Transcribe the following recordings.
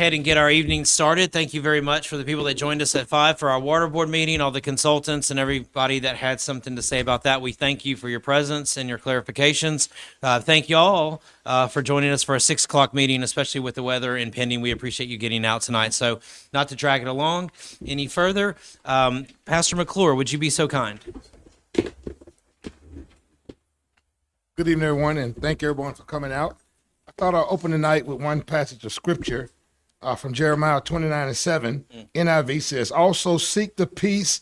ahead and get our evening started. Thank you very much for the people that joined us at 5 for our water board meeting, all the consultants and everybody that had something to say about that. We thank you for your presence and your clarifications. Thank you all for joining us for a 6 o'clock meeting, especially with the weather impending. We appreciate you getting out tonight. So not to drag it along any further, Pastor McClure, would you be so kind? Good evening, everyone, and thank you, everyone, for coming out. I thought I'd open the night with one passage of scripture from Jeremiah 29:7. NIV says, "Also seek the peace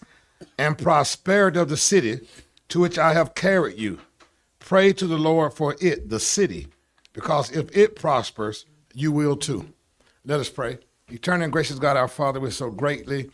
and prosperity of the city to which I have carried you. Pray to the Lord for it, the city, because if it prospers, you will too." Let us pray. Eternal and gracious God, our Father, we're so greatly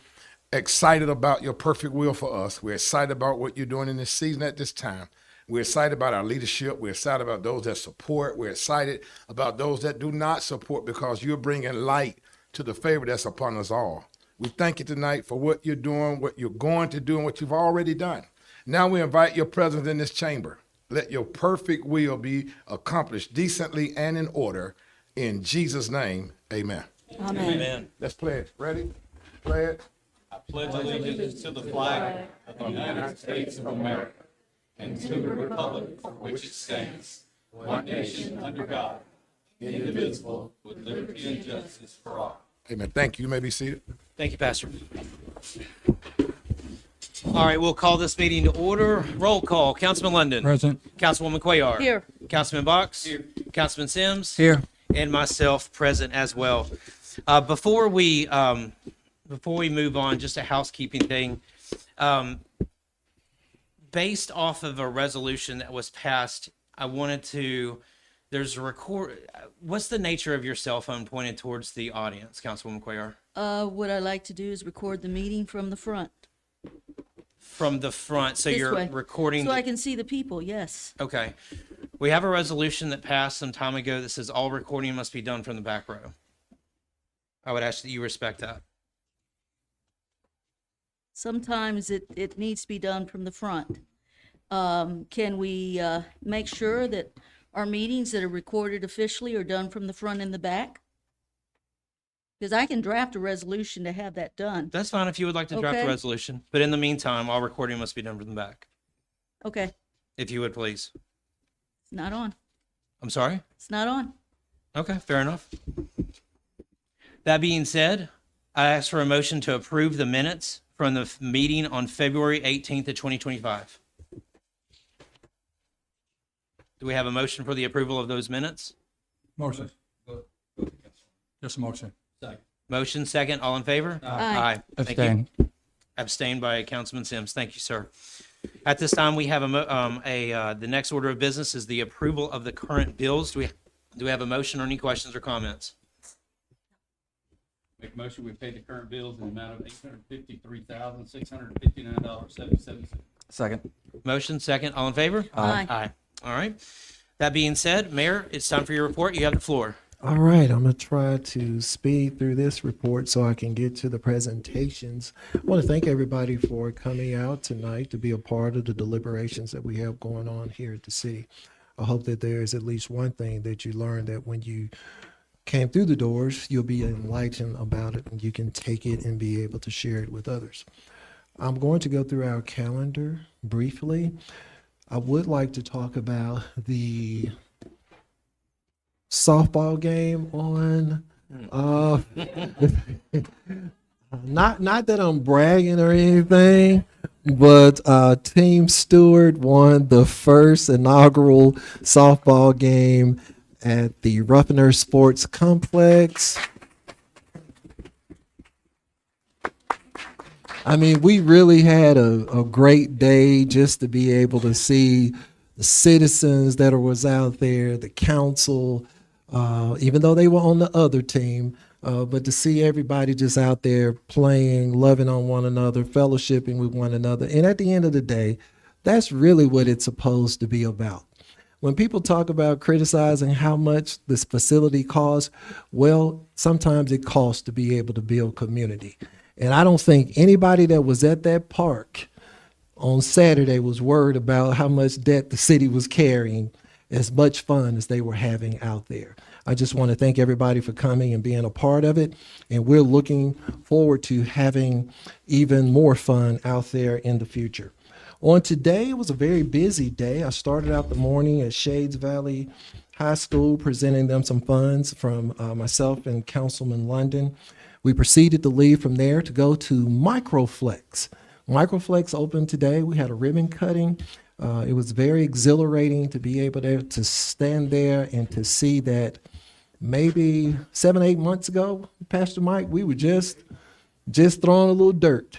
excited about your perfect will for us. We're excited about what you're doing in this season at this time. We're excited about our leadership. We're excited about those that support. We're excited about those that do not support, because you're bringing light to the favor that's upon us all. We thank you tonight for what you're doing, what you're going to do, and what you've already done. Now we invite your presence in this chamber. Let your perfect will be accomplished decently and in order. In Jesus' name, amen. Amen. Amen. Let's play it. Ready? Play it. I pledge allegiance to the flag of the United States of America and to the republic for which it stands, one nation under God, indivisible, with liberty and justice for all. Amen. Thank you. You may be seated. Thank you, Pastor. All right, we'll call this meeting to order. Roll call. Councilman London. Present. Councilwoman Cuellar. Here. Councilman Box. Here. Councilman Sims. Here. And myself present as well. Before we move on, just a housekeeping thing. Based off of a resolution that was passed, I wanted to, there's a record, what's the nature of your cell phone pointed towards the audience, Councilwoman Cuellar? What I like to do is record the meeting from the front. From the front, so This you're way. recording. So I can see the people, yes. Okay. We have a resolution that passed some time ago that says all recording must be done from the back row. I would ask that you respect that. Sometimes it needs to be done from the front. Can we make sure that our meetings that are recorded officially are done from the front and the back? Because I can draft a resolution to have that done. That's fine if you would like to draft a Okay. resolution, but in the meantime, all recording must be done from the back, Okay, if you would please. it's not on. I'm sorry? It's not on. Okay, fair enough. That being said, I ask for a motion to approve the minutes from the meeting on February 18th of 2025. Do we have a motion for the approval of those minutes? Motion. Just a motion. Motion second, all in favor? Aye. Thank you. Abstain. Abstained by Councilman Sims. Thank you, sir. At this time, we have the next order of business is the approval of the current bills. Do we have a motion or any questions or comments? Make a motion, we pay the current bills in the amount of $853,659.77. Second. Motion second, all in favor? Aye. Aye. All right. That being said, Mayor, it's time for your report. You have the floor. All right, I'm going to try to speed through this report so I can get to the presentations. I want to thank everybody for coming out tonight to be a part of the deliberations that we have going on here at the city. I hope that there's at least one thing that you learned, that when you came through the doors, you'll be enlightened about it and you can take it and be able to share it with others. I'm going to go through our calendar briefly. I would like to talk about the softball game on not that I'm bragging or anything, but Team Stewart won the first inaugural softball game at the Ruffiner Sports Complex. I mean, we really had a great day just to be able to see the citizens that was out there, the council, even though they were on the other team, but to see everybody just out there playing, loving on one another, fellowshipping with one another. And at the end of the day, that's really what it's supposed to be about. When people talk about criticizing how much this facility costs, well, sometimes it costs to be able to build community. And I don't think anybody that was at that park on Saturday was worried about how much debt the city was carrying, as much fun as they were having out there. I just want to thank everybody for coming and being a part of it. And we're looking forward to having even more fun out there in the future. On today, it was a very busy day. I started out the morning at Shades Valley High School presenting them some funds from myself and Councilman London. We proceeded to leave from there to go to Microflex. Microflex opened today. We had a ribbon cutting. It was very exhilarating to be able to stand there and to see that maybe 7-8 months ago, Pastor Mike, we were just throwing a little dirt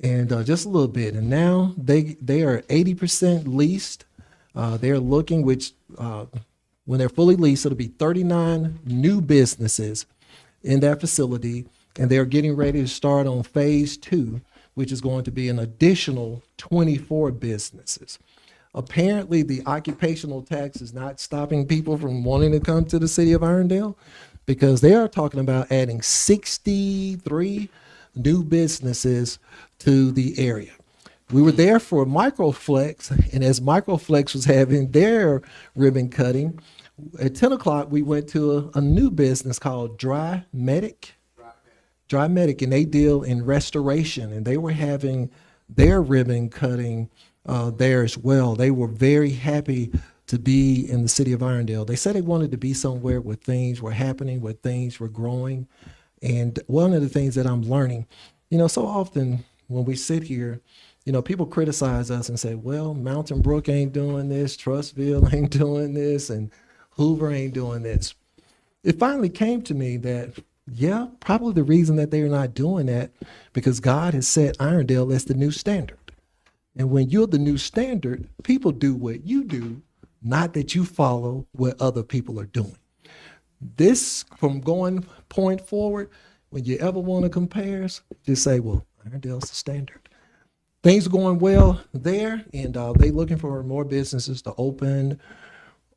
and just a little bit. And now they are 80% leased. They're looking, which when they're fully leased, it'll be 39 new businesses in that facility. And they're getting ready to start on phase 2, which is going to be an additional 24 businesses. Apparently, the occupational tax is not stopping people from wanting to come to the city of Irondale, because they are talking about adding 63 new businesses to the area. We were there for Microflex, and as Microflex was having their ribbon cutting, at 10 o'clock, we went to a new business called Dry Medic, and they deal in restoration, and they were having their ribbon cutting there as well. They were very happy to be in the city of Irondale. They said they wanted to be somewhere where things were happening, where things were growing. And one of the things that I'm learning, so often when we sit here, people criticize us and say, well, Mountain Brook ain't doing this, Trustville ain't doing this, and Hoover ain't doing this. It finally came to me that, yeah, probably the reason that they're not doing that, because God has set Irondale as the new standard. And when you're the new standard, people do what you do, not that you follow what other people are doing. This, from going point forward, when you ever want to compare, just say, well, Irondale's the standard. Things are going well there, and they're looking for more businesses to open.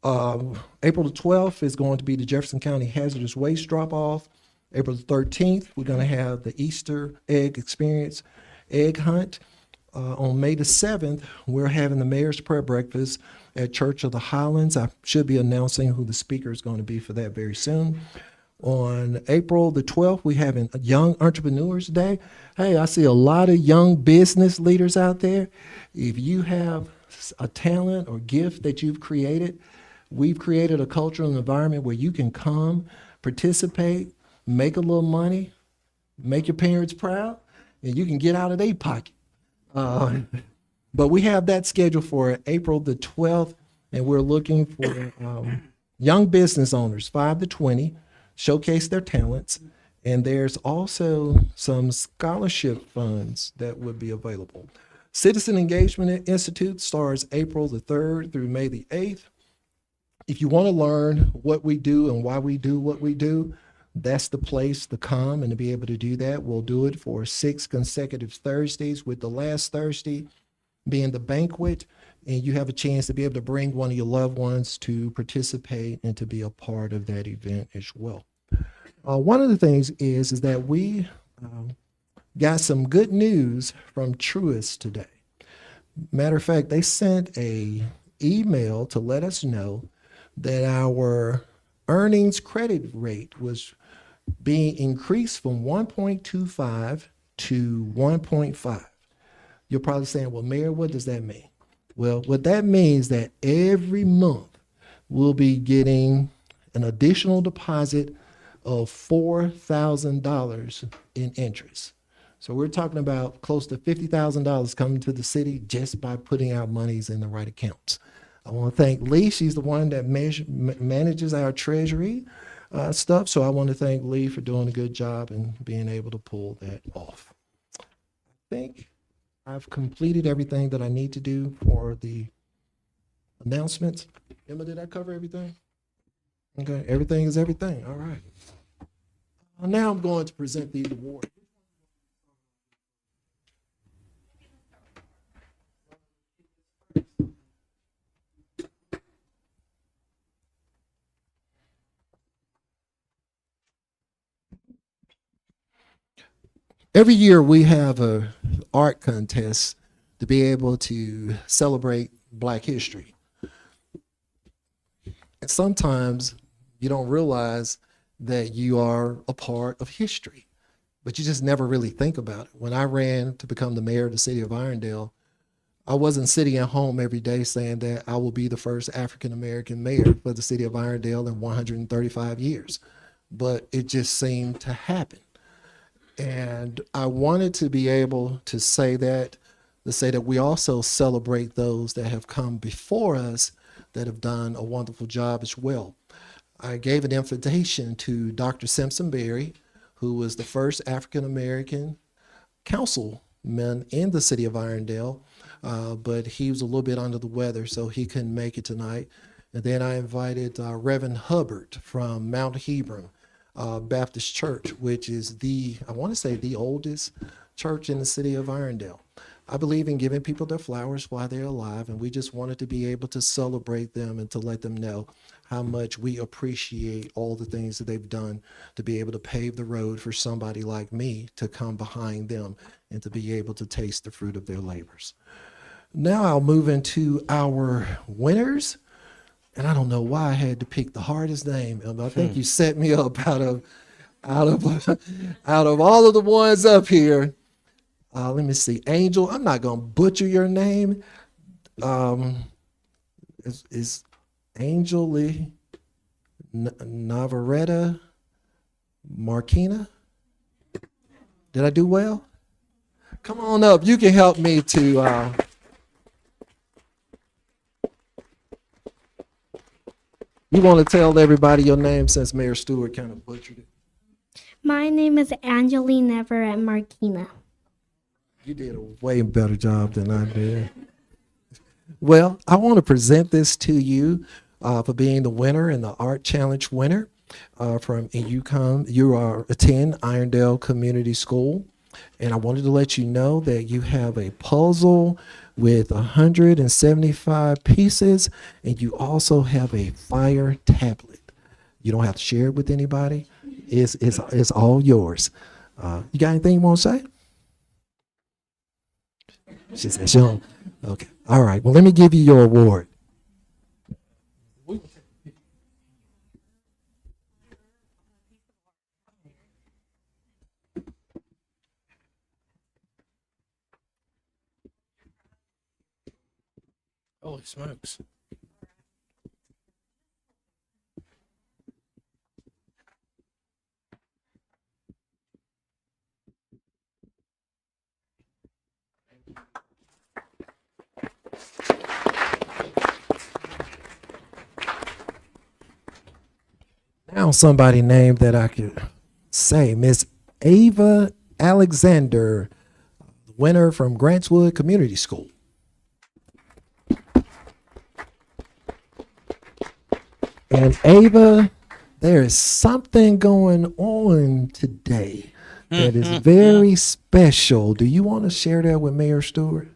April the 12th is going to be the Jefferson County Hazardous Waste Drop-Off. April the 13th, we're going to have the Easter Egg Experience Egg Hunt. On May the 7th, we're having the Mayor's Prayer Breakfast at Church of the Highlands. I should be announcing who the speaker is going to be for that very soon. On April the 12th, we're having a Young Entrepreneurs Day. Hey, I see a lot of young business leaders out there. If you have a talent or gift that you've created, we've created a cultural environment where you can come, participate, make a little money, make your parents proud, and you can get out of their pocket. But we have that scheduled for April the 12th, and we're looking for young business owners, 5 to 20, showcase their talents. And there's also some scholarship funds that would be available. Citizen Engagement Institute starts April the 3rd through May the 8th. If you want to learn what we do and why we do what we do, that's the place to come and to be able to do that. We'll do it for 6 consecutive Thursdays, with the last Thursday being the banquet. And you have a chance to be able to bring one of your loved ones to participate and to be a part of that event as well. One of the things is that we got some good news from Truist today. Matter of fact, they sent a email to let us know that our earnings credit rate was being increased from 1.25 to 1.5. You're probably saying, well, Mayor, what does that mean? Well, what that means that every month we'll be getting an additional deposit of $4,000 in interest. So we're talking about close to $50,000 coming to the city just by putting our monies in the right accounts. I want to thank Lee. She's the one that manages our treasury stuff. So I want to thank Lee for doing a good job and being able to pull that off. I think I've completed everything that I need to do for the announcements. Emma, did I cover everything? Okay, everything is everything. All right. Now I'm going to present the award. Every year we have a art contest to be able to celebrate Black history. And sometimes you don't realize that you are a part of history, but you just never really think about it. When I ran to become the mayor of the city of Irondale, I wasn't sitting at home every day saying that I will be the first African American mayor for the city of Irondale in 135 years, but it just seemed to happen. And I wanted to be able to say that, we also celebrate those that have come before us that have done a wonderful job as well. I gave an invitation to Dr. Simpson Berry, who was the first African American councilman in the city of Irondale, but he was a little bit under the weather, so he couldn't make it tonight. And then I invited Reverend Hubbard from Mount Hebron Baptist Church, which is I want to say the oldest church in the city of Irondale. I believe in giving people their flowers while they're alive, and we just wanted to be able to celebrate them and to let them know how much we appreciate all the things that they've done to be able to pave the road for somebody like me to come behind them and to be able to taste the fruit of their labors. Now I'll move into our winners. And I don't know why I had to pick the hardest name. I think you set me up out of all of the ones up here. Let me see. Angel, I'm not going to butcher your name. Is Angel Lee Navarrete Marquina? Did I do well? Come on up. You can help me to... You want to tell everybody your name since Mayor Stewart kind of butchered it? My name is Angeline Everett Marquina. You did a way better job than I did. Well, I want to present this to you for being the winner and the Art Challenge winner you attend Irondale Community School. And I wanted to let you know that you have a puzzle with 175 pieces, and you also have a fire tablet. You don't have to share it with anybody. It's all yours. You got anything you want to say? She said, she don't. Okay. All right. Well, let me give you your award. Holy smokes. Now somebody named that I could say, Miss Ava Alexander, winner from Grantswood Community School. And Ava, there is something going on today that is very special. Do you want to share that with Mayor Stewart?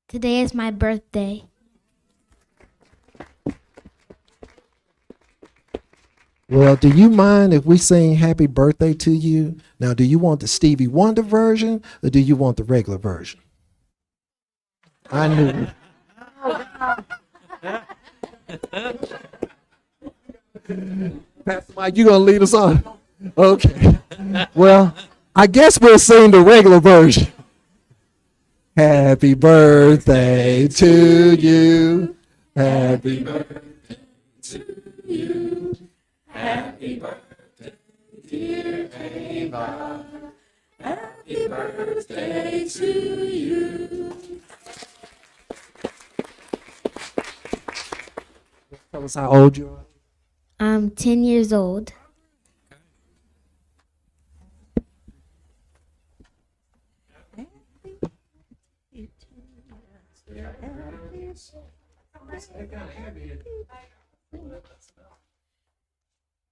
Today is my birthday. Well, do you mind if we sing happy birthday to you? Now, do you want the Stevie Wonder version or do you want the regular version? I knew it. Pastor Mike, you gonna lead us on? Okay. Well, I guess we'll sing the regular version. Happy birthday to you. Happy birthday to you. Happy birthday, dear Ava. Happy birthday to you. Tell us how old you are. I'm 10 years old.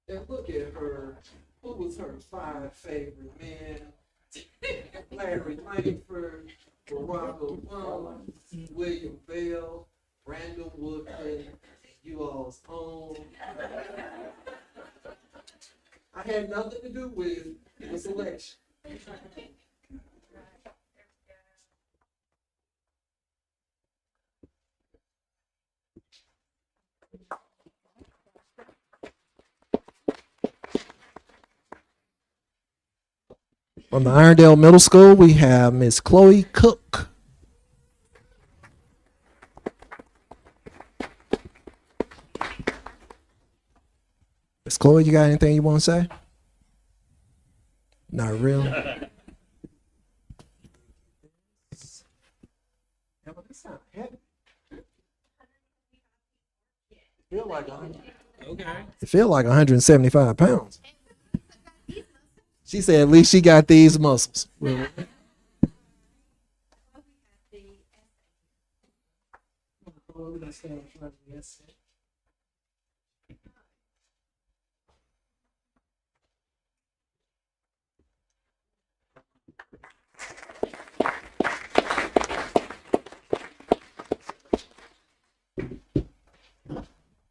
And look at her. Who was her 5 favorite men? Larry Langford, Barack Obama, William Bell, Randall Woodford, you all's own. I had nothing to do with the selection. From the Irondale Middle School, we have Miss Chloe Cook. Miss Chloe, you got anything you want to say? Not really. It feel like 175 pounds. She said at least she got these muscles. Well,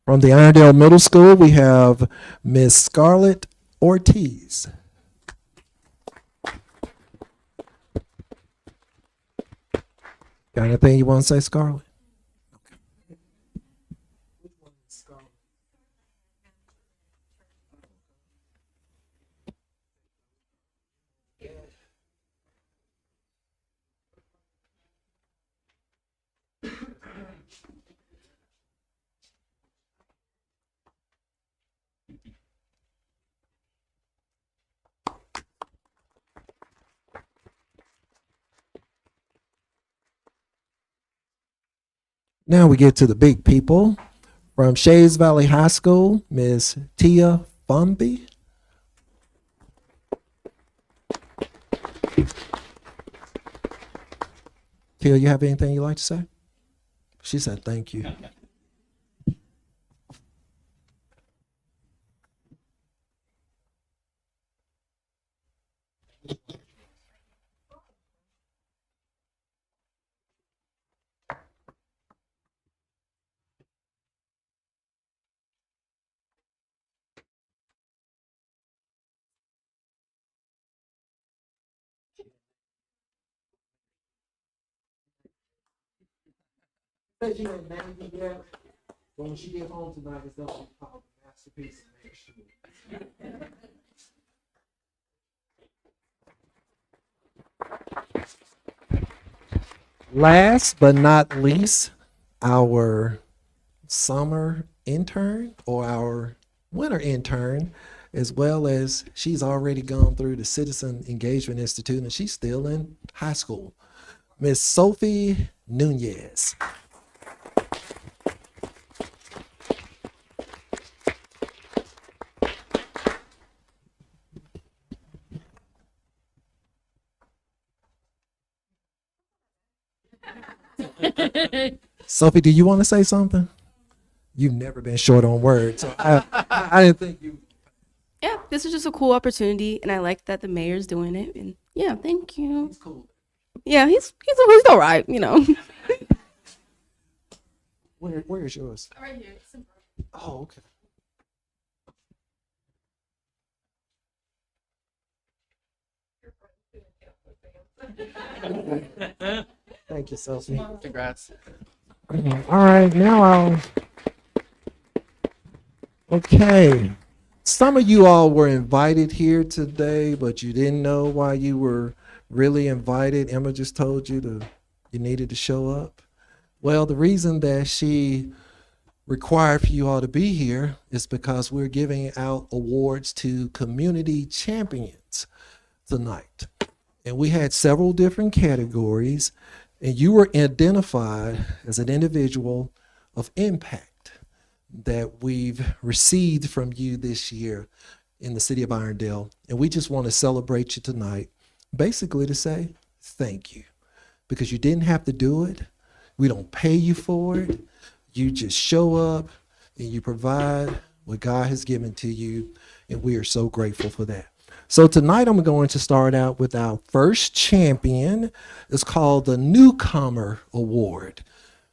from the Irondale Middle School, we have Miss Scarlett Ortiz. Got anything you want to say, Scarlett? Now we get to the big people. From Shays Valley High School, Miss Tia Fumby. Tia, you have anything you'd like to say? She said thank you. When she get home tonight, it's gonna be called Masterpiece. Last but not least, our summer intern or our winter intern, as well as she's already gone through the Citizen Engagement Institute and she's still in high school. Miss Sophie Nunez. Sophie, do you want to say something? You've never been short on words. So I didn't think you. Yeah, this is just a cool opportunity, and I like that the mayor's doing it. And yeah, thank you. It's cool. Yeah, he's all right, you know. Where is yours? Right here. Oh, okay. Thank you, Sophie. Congrats. All right, now I'll. Okay. Some of you all were invited here today, but you didn't know why you were really invited. Emma just told you you needed to show up. Well, the reason that she required for you all to be here is because we're giving out awards to community champions tonight. And we had several different categories, and you were identified as an individual of impact that we've received from you this year in the city of Irondale. And we just want to celebrate you tonight, basically to say thank you, because you didn't have to do it. We don't pay you for it. You just show up and you provide what God has given to you, and we are so grateful for that. So tonight I'm going to start out with our first champion. It's called the Newcomer Award.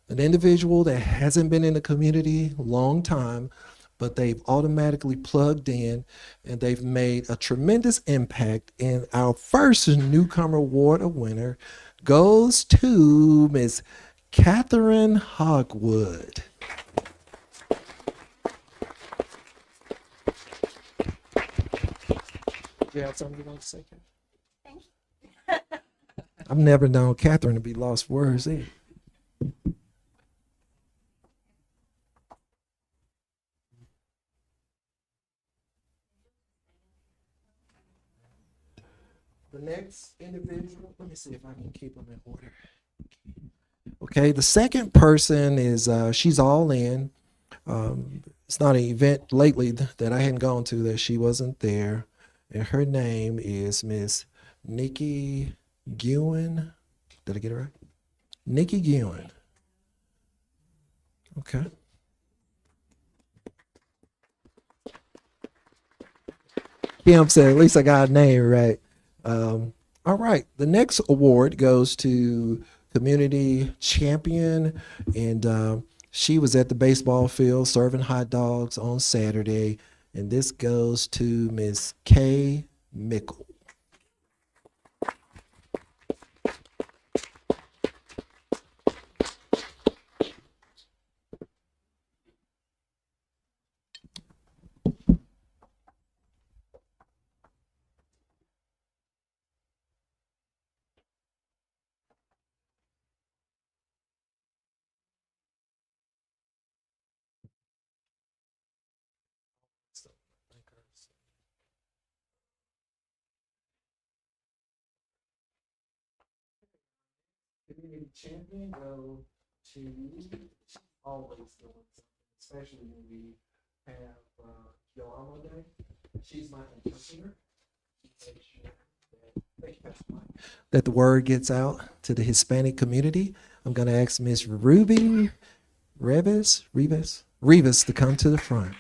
An individual that hasn't been in the community a long time, but they've automatically plugged in and they've made a tremendous impact. And our first Newcomer Award winner goes to Miss Catherine Hogwood. Do you have something you want to say, Catherine? I've never known Catherine to be lost for words either. The next individual, let me see if I can keep them in order. Okay, the second person is she's all in. It's not an event lately that I hadn't gone to that she wasn't there, and her name is Miss Nikki Guin. Did I get it right? Nikki Guin. Okay. Kim said, at least I got a name right. All right. The next award goes to Community Champion, and she was at the baseball field serving hot dogs on Saturday, and this goes to Miss Kay Mickle. Community champion go to always doing something, especially when we have Yolanda Day. She's my interpreter. Make sure that the word gets out to the Hispanic community. I'm going to ask Miss Ruby Rivas to come to the front.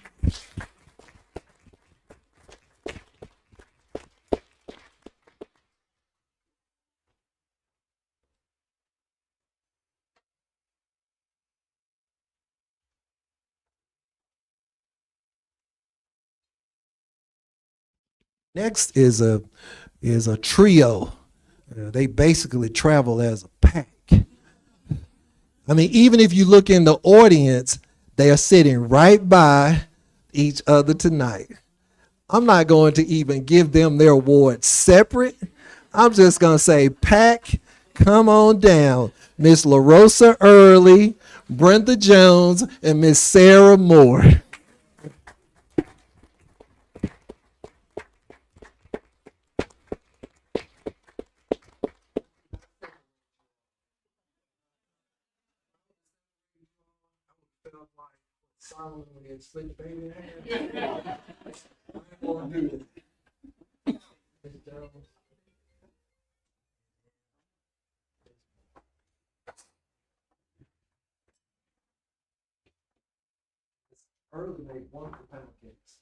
Next is a trio. They basically travel as a pack. I mean, even if you look in the audience, they are sitting right by each other tonight. I'm not going to even give them their awards separate. I'm just going to say, pack, come on down. Miss LaRosa Early, Brenda Jones, and Miss Sarah Moore. Early made wonderful pancakes.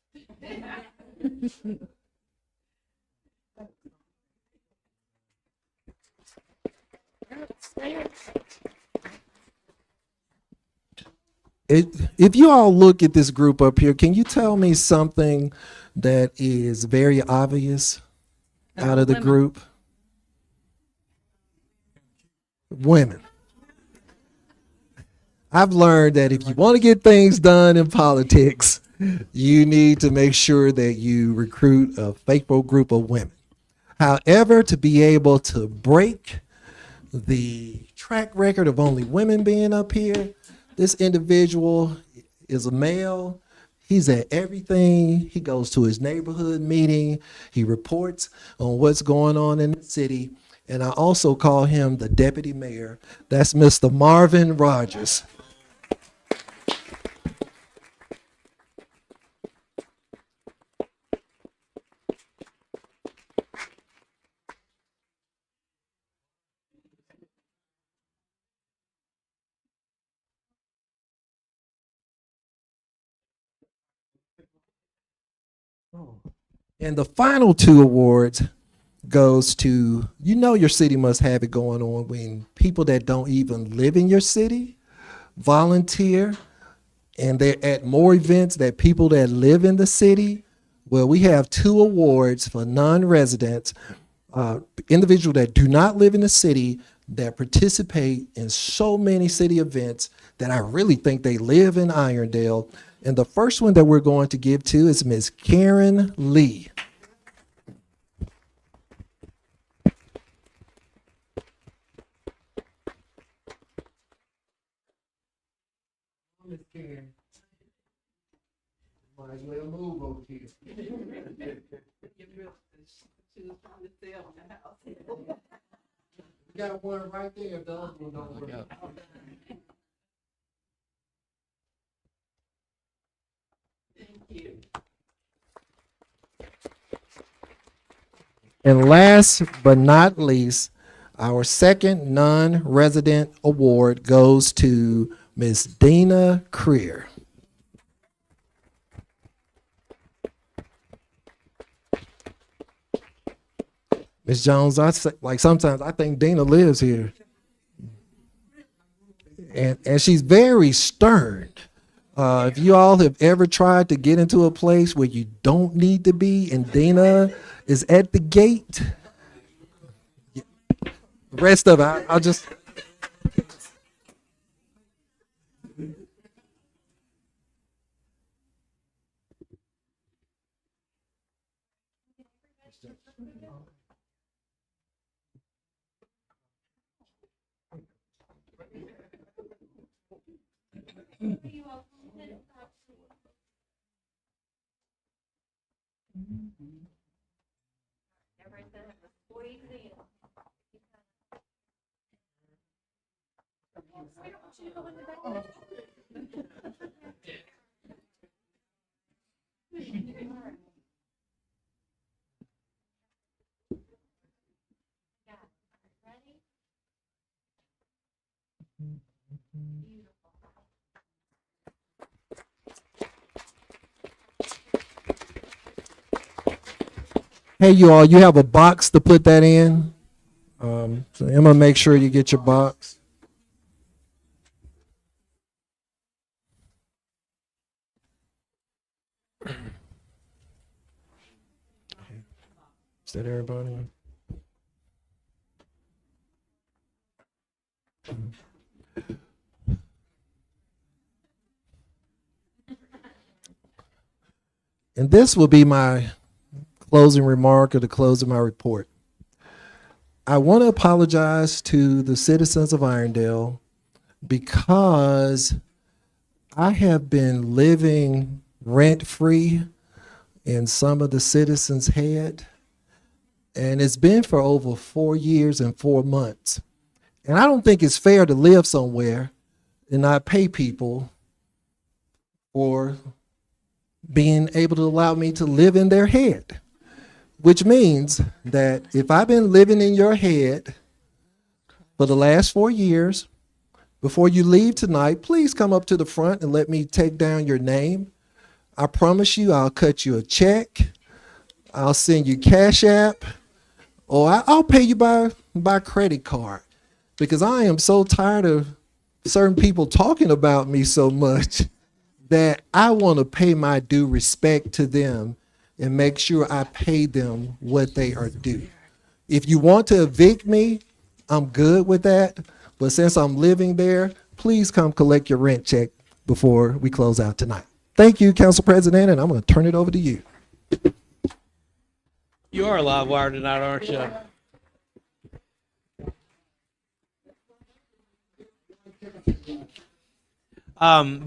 If you all look at this group up here, can you tell me something that is very obvious out of the Women. group? Women. I've learned that if you want to get things done in politics, you need to make sure that you recruit a faithful group of women. However, to be able to break the track record of only women being up here, this individual is a male. He's at everything. He goes to his neighborhood meeting. He reports on what's going on in the city. And I also call him the deputy mayor. That's Mr. Marvin Rogers. And the final two awards goes to, you know, your city must have it going on when people that don't even live in your city volunteer and they're at more events than people that live in the city. Well, we have two awards for non-residents, individuals that do not live in the city that participate in so many city events that I really think they live in Irondale. And the first one that we're going to give to is Miss Karen Lee. Got one right there, dog. And last but not least, our second non-resident award goes to Miss Dina Creer. Miss Jones, like sometimes I think Dina lives here. And she's very stern. If you all have ever tried to get into a place where you don't need to be and Dina is at the gate, the rest of it, I'll just. Hey, you all, you have a box to put that in. So Emma, make sure you get your box. Is that everybody? And this will be my closing remark or the close of my report. I want to apologize to the citizens of Irondale because I have been living rent-free in some of the citizens' head, and it's been for over 4 years and 4 months. And I don't think it's fair to live somewhere and not pay people for being able to allow me to live in their head. Which means that if I've been living in your head for the last 4 years, before you leave tonight, please come up to the front and let me take down your name. I promise you I'll cut you a check. I'll send you Cash App, or I'll pay you by credit card, because I am so tired of certain people talking about me so much that I want to pay my due respect to them and make sure I pay them what they are due. If you want to evict me, I'm good with that. But since I'm living there, please come collect your rent check before we close out tonight. Thank you, Council President, and I'm going to turn it over to you. You are a live wire tonight, aren't you?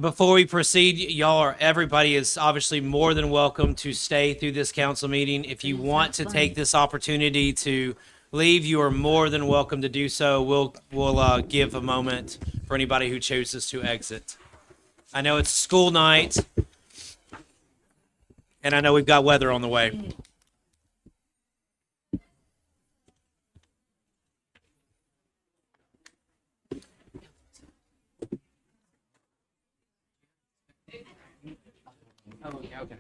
Before we proceed, everybody is obviously more than welcome to stay through this council meeting. If you want to take this opportunity to leave, you are more than welcome to do so. We'll give a moment for anybody who chooses to exit. I know it's school night, and I know we've got weather on the way. Oh, okay.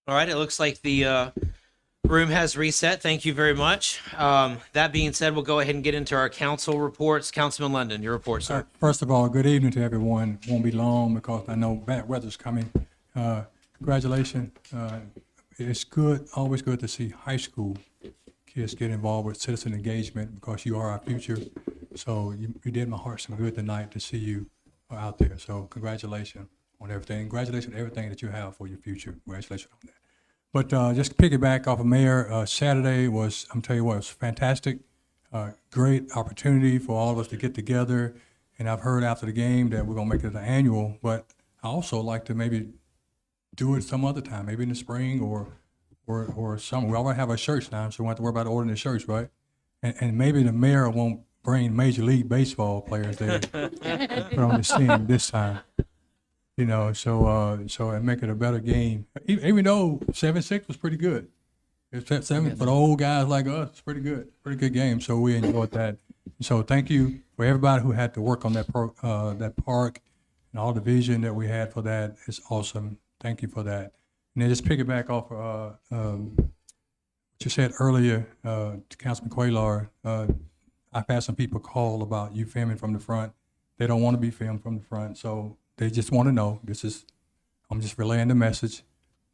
All right, it looks like the Room has reset. Thank you very much. That being said, we'll go ahead and get into our council reports. Councilman London, your report, sir. First of all, good evening to everyone. Won't be long because I know bad weather's coming. Congratulations. It's good, always good to see high school kids get involved with citizen engagement because you are our future. So you did my heart some good tonight to see you out there. So congratulations on everything. Congratulations on everything that you have for your future. Congratulations on that. But just to piggyback off of Mayor, Saturday was, I'm telling you what, it was fantastic. Great opportunity for all of us to get together. And I've heard after the game that we're going to make it an annual, but I also like to maybe do it some other time, maybe in the spring or summer. We already have our shirts now, so we don't have to worry about ordering the shirts, right? And maybe the mayor won't bring Major League Baseball players there put on the scene this time. You know, so and make it a better game. Even though 7-6 was pretty good. It's 7 for the old guys like us. It's pretty good game. So we enjoyed that. So thank you for everybody who had to work on that park and all the vision that we had for that. It's awesome. Thank you for that. And then just piggyback off what you said earlier to Councilman Quaylar. I've had some people call about you filming from the front. They don't want to be filmed from the front, so they just want to know. I'm just relaying the message.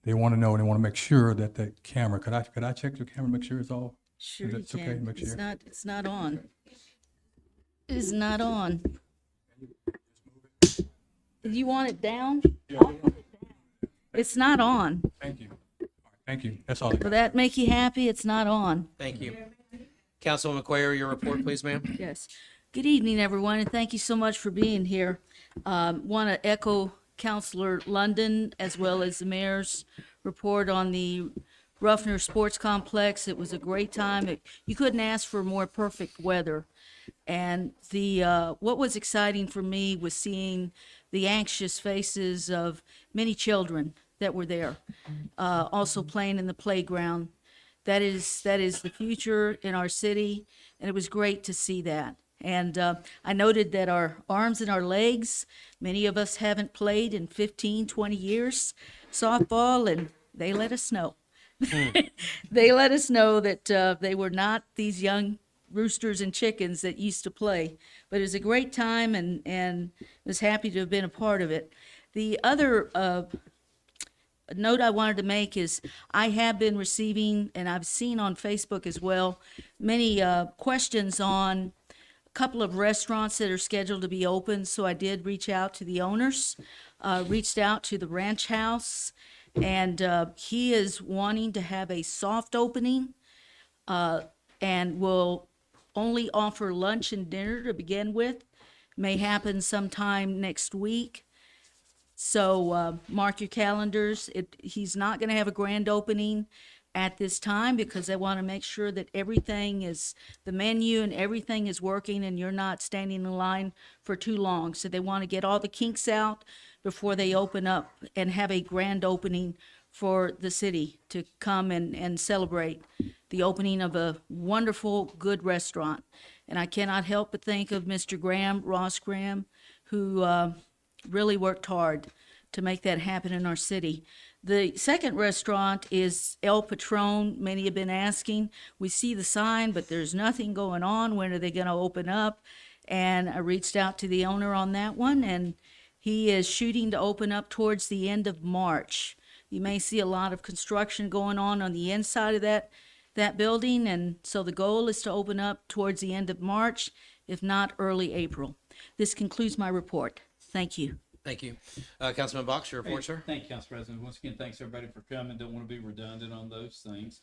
They want to know, and they want to make sure that the camera. Could I check the camera, make sure it's all? Sure you It's okay, can. make sure. It's not on. It is not on. You want it down? It's not on. Thank you. All right, thank you. That's all. Will that make you happy? It's not on. Thank you. Councilwoman Quayer, your report, please, ma'am. Yes. Good evening, everyone, and thank you so much for being here. Want to echo Councilor London as well as the mayor's report on the Ruffner Sports Complex. It was a great time. You couldn't ask for more perfect weather. And what was exciting for me was seeing the anxious faces of many children that were there, also playing in the playground. That is the future in our city, and it was great to see that. And I noted that our arms and our legs, many of us haven't played in 15, 20 years softball, and they let us know. They let us know that they were not these young roosters and chickens that used to play. But it was a great time, and was happy to have been a part of it. The other note I wanted to make is I have been receiving, and I've seen on Facebook as well, many questions on a couple of restaurants that are scheduled to be open. So I did reach out to the owners, reached out to the Ranch House, and he is wanting to have a soft opening and will only offer lunch and dinner to begin with. May happen sometime next week. So mark your calendars. He's not going to have a grand opening at this time because they want to make sure that everything is, the menu and everything is working and you're not standing in line for too long. So they want to get all the kinks out before they open up and have a grand opening for the city to come and celebrate the opening of a wonderful, good restaurant. And I cannot help but think of Mr. Graham, Ross Graham, who really worked hard to make that happen in our city. The second restaurant is El Patron. Many have been asking. We see the sign, but there's nothing going on. When are they going to open up? And I reached out to the owner on that one, and he is shooting to open up towards the end of March. You may see a lot of construction going on the inside of that building, and so the goal is to open up towards the end of March, if not early April. This concludes my report. Thank you. Thank you. Councilman Box, your report, sir. Thank you, Council President. Once again, thanks everybody for coming. Don't want to be redundant on those things.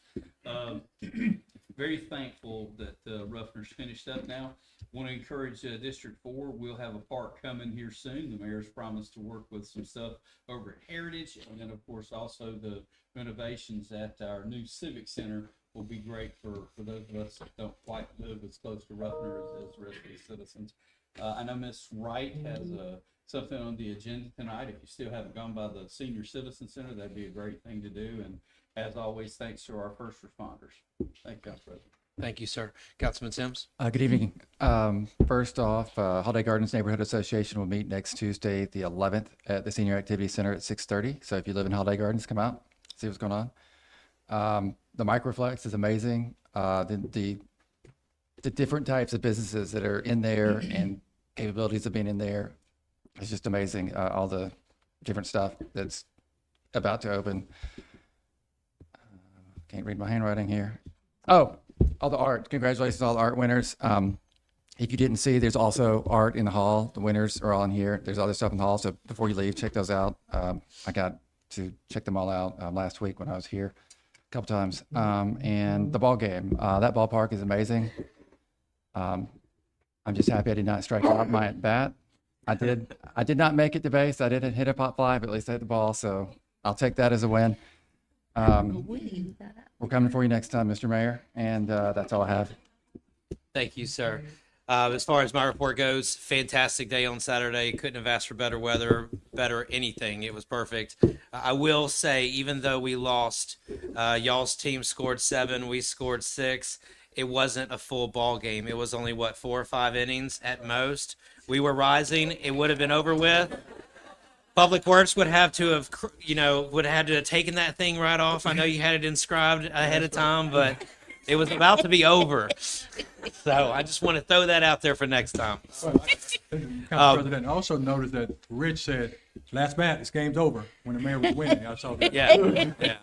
Very thankful that Ruffner's finished up now. Want to encourage District 4. We'll have a park coming here soon. The mayor's promised to work with some stuff over at Heritage. And then, of course, also the renovations at our new Civic Center will be great for those of us that don't quite live as close to Ruffner as the rest of the citizens. I know Ms. Wright has something on the agenda tonight. If you still haven't gone by the Senior Citizen Center, that'd be a great thing to do. And as always, thanks to our first responders. Thank you, Council President. Thank you, sir. Councilman Sims. Good evening. First off, Holiday Gardens Neighborhood Association will meet next Tuesday, the 11th, at the Senior Activity Center at 6:30. So if you live in Holiday Gardens, come out, see what's going on. the Microflex is amazing. The different types of businesses that are in there and capabilities of being in there, it's just amazing. All the different stuff that's about to open. Can't read my handwriting here. Oh, all the art. Congratulations to all the art winners. If you didn't see, there's also art in the hall. The winners are all in here. There's other stuff in the hall. So before you leave, check those out. I got to check them all out last week when I was here a couple times. And the ball game, that ballpark is amazing. I'm just happy I did not strike out my at bat. I did not make it to base. I didn't hit a pop fly, but at least I hit the ball. So I'll take that as a win. We're coming for you next time, Mr. Mayor. And that's all I have. Thank you, sir. As far as my report goes, fantastic day on Saturday. Couldn't have asked for better weather, better anything. It was perfect. I will say, even though we lost, y'all's team scored 7, we scored 6. It wasn't a full ball game. It was only, 4 or 5 innings at most. We were rising. It would have been over with. Public Works would have to have, would have had to have taken that thing right off. I know you had it inscribed ahead of time, but it was about to be over. So I just want to throw that out there for next time. Council President, I also noticed that Rich said, last bat, this game's over, when the mayor was winning. I saw that. Yeah.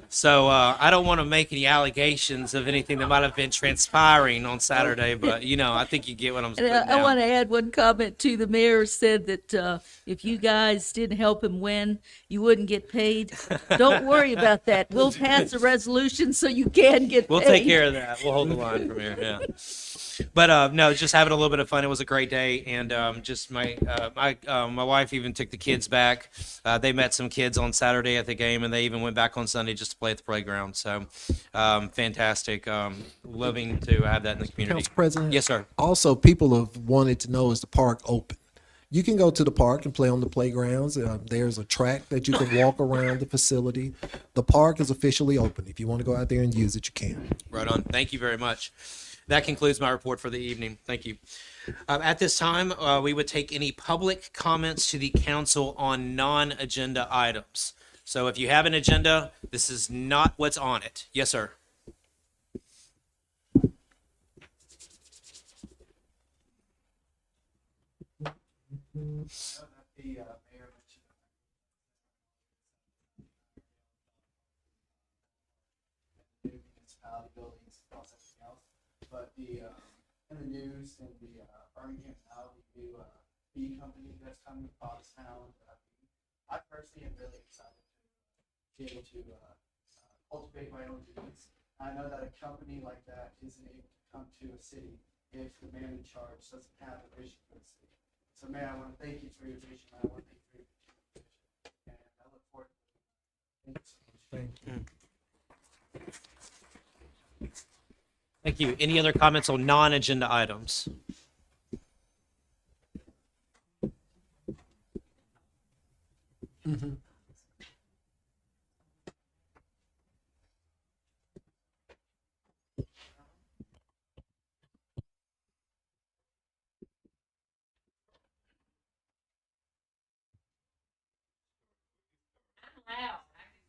So I don't want to make any allegations of anything that might have been transpiring on Saturday, but I think you get what I'm saying. I want to add one comment too. The mayor said that if you guys didn't help him win, you wouldn't get paid. Don't worry about that. We'll pass a resolution so you can get paid. We'll take care of that. We'll hold the line from here. Yeah. But no, just having a little bit of fun. It was a great day, and just my wife even took the kids back. They met some kids on Saturday at the game, and they even went back on Sunday just to play at the playground. So fantastic. Loving to have that in the community. Council President? Yes, sir. Also, people have wanted to know, is the park open? You can go to the park and play on the playgrounds. There's a track that you can walk around the facility. The park is officially open. If you want to go out there and use it, you can. Right on. Thank you very much. That concludes my report for the evening. Thank you. At this time, we would take any public comments to the council on non-agenda items. So if you have an agenda, this is not what's on it. Yes, sir. But in the news and the Birmingham now we do bee company that's coming to Provincetown. I personally am really excited to be able to cultivate my own bees. I know that a company like that isn't able to come to a city if the man in charge doesn't have a vision for the city. So, Mayor, I want to thank you for your vision. I want to thank you for your vision, and I look forward to it. Thank you so much. Thank you. Thank you. Any other comments on non-agenda items?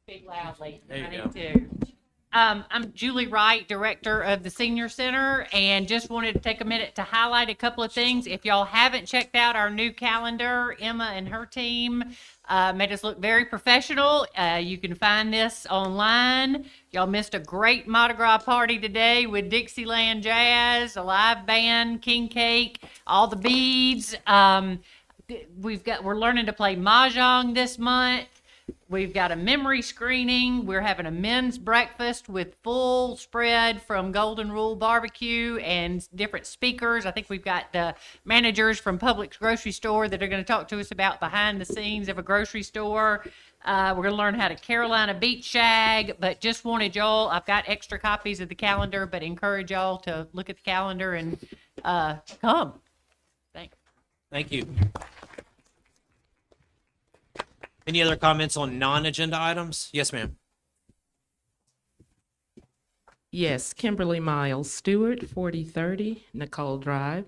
Speak loudly. There you I go. need to. I'm Julie Wright, Director of the Senior Center, and just wanted to take a minute to highlight a couple of things. If y'all haven't checked out our new calendar, Emma and her team made us look very professional. You can find this online. Y'all missed a great Mardi Gras party today with Dixieland Jazz, a live band, King Cake, all the beads. We're learning to play mahjong this month. We've got a memory screening. We're having a men's breakfast with full spread from Golden Rule Barbecue and different speakers. I think we've got the managers from Publix grocery store that are going to talk to us about behind the scenes of a grocery store. We're going to learn how to Carolina Beach shag, but just wanted y'all, I've got extra copies of the calendar, but encourage y'all to look at the calendar and come. Thanks. Thank you. Any other comments on non-agenda items? Yes, ma'am. Yes, Kimberly Miles Stewart, 4030 Nicole Drive.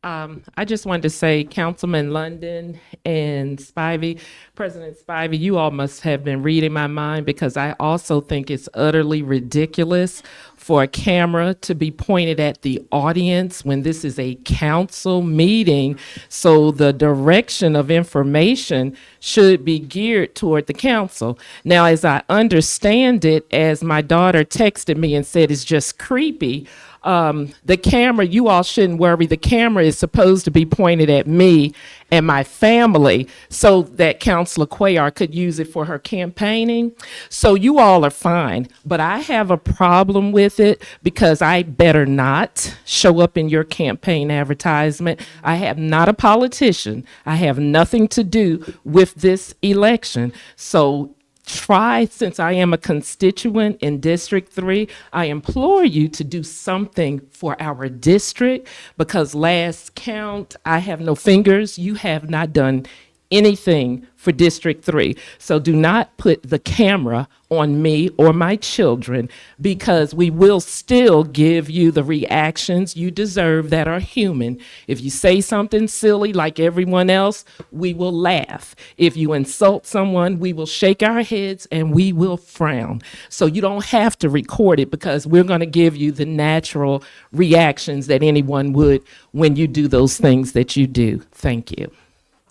I just wanted to say, Councilman London and Spivey, President Spivey, you all must have been reading my mind, because I also think it's utterly ridiculous for a camera to be pointed at the audience when this is a council meeting. So the direction of information should be geared toward the council. Now, as I understand it, as my daughter texted me and said, it's just creepy. The camera, you all shouldn't worry. The camera is supposed to be pointed at me and my family so that Councilor Cuellar could use it for her campaigning. So you all are fine, but I have a problem with it because I better not show up in your campaign advertisement. I am not a politician. I have nothing to do with this election. So try, since I am a constituent in District 3, I implore you to do something for our district, because last count, I have no fingers. You have not done anything for District 3. So do not put the camera on me or my children, because we will still give you the reactions you deserve that are human. If you say something silly like everyone else, we will laugh. If you insult someone, we will shake our heads and we will frown. So you don't have to record it, because we're going to give you the natural reactions that anyone would when you do those things that you do. Thank you.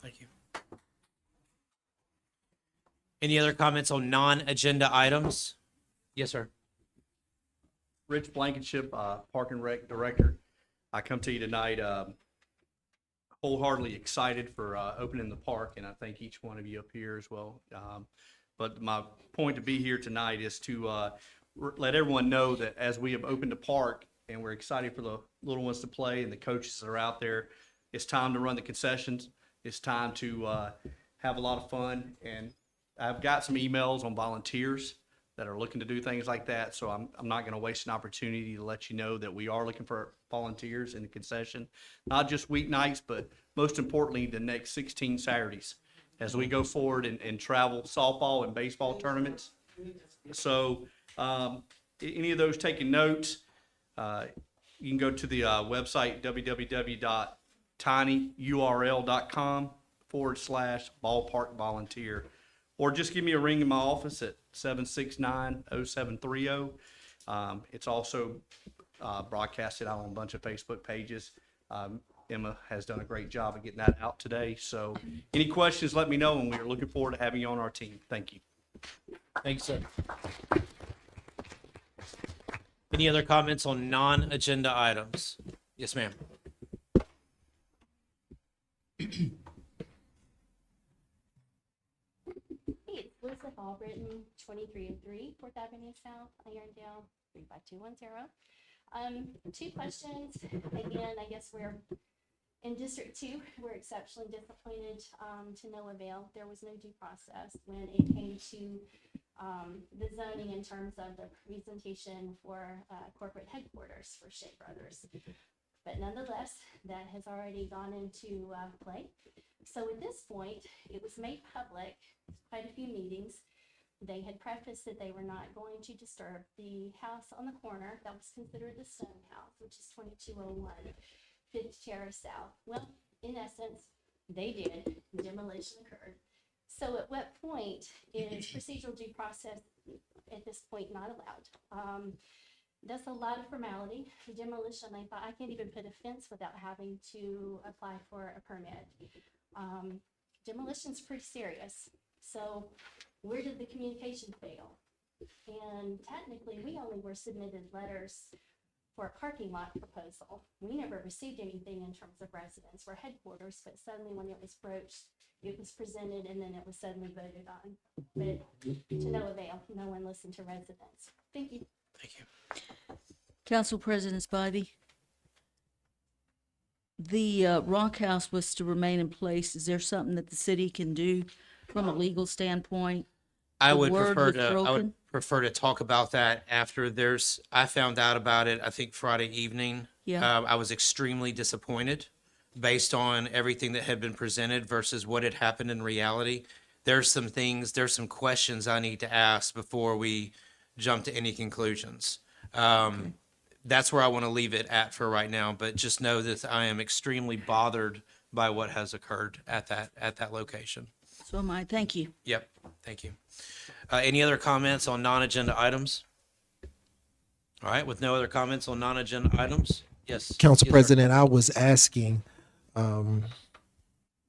Thank you. Any other comments on non-agenda items? Yes, sir. Rich Blankenship, Park and Rec Director. I come to you tonight wholeheartedly excited for opening the park, and I thank each one of you up here as well. But my point to be here tonight is to let everyone know that as we have opened the park and we're excited for the little ones to play and the coaches that are out there, it's time to run the concessions. It's time to have a lot of fun, and I've got some emails on volunteers that are looking to do things like that. So I'm not going to waste an opportunity to let you know that we are looking for volunteers in the concession, not just weeknights, but most importantly, the next 16 Saturdays as we go forward and travel softball and baseball tournaments. So any of those taking notes, you can go to the website www.tinyurl.com/ballpark volunteer. Or just give me a ring in my office at 769-0730. It's also broadcasted out on a bunch of Facebook pages. Emma has done a great job of getting that out today. So any questions, let me know, and we're looking forward to having you on our team. Thank you. Thanks, sir. Any other comments on non-agenda items? Yes, ma'am. Elizabeth Albritton, 2303 4th Avenue South, Irondale, 35210. Two questions. Again, I guess we're in District 2. We're exceptionally disappointed to no avail. There was no due process when it came to the zoning in terms of the presentation for corporate headquarters for Shea Brothers. But nonetheless, that has already gone into play. So at this point, it was made public, quite a few meetings. They had prefaced that they were not going to disturb the house on the corner that was considered the stone house, which is 2201 5th Terrace South. Well, in essence, they did. Demolition occurred. So at what point is procedural due process at this point not allowed? That's a lot of formality. Demolition, I thought, I can't even put a fence without having to apply for a permit. Demolition's pretty serious. So where did the communication fail? And technically, we only were submitted letters for a parking lot proposal. We never received anything in terms of residence for headquarters, but suddenly when it was broached, it was presented and then it was suddenly voted on. But to no avail, no one listened to residents. Thank you. Thank you. Council President Spivey, the Rock House was to remain in place. Is there something that the city can do from a legal standpoint? I The would word prefer was to. I would broken? prefer to talk about that after there's. I found out about it, I think Friday evening. Yeah. I was extremely disappointed, based on everything that had been presented versus what had happened in reality. There's some things. There's some questions I need to ask before we jump to any conclusions. that's where I want to leave it at for right now. But just know that I am extremely bothered by what has occurred at that location. So am I. Thank you. Yep, thank you. Any other comments on non-agenda items? All right, with no other comments on non-agenda items, yes. Council Yes, sir. President, I was asking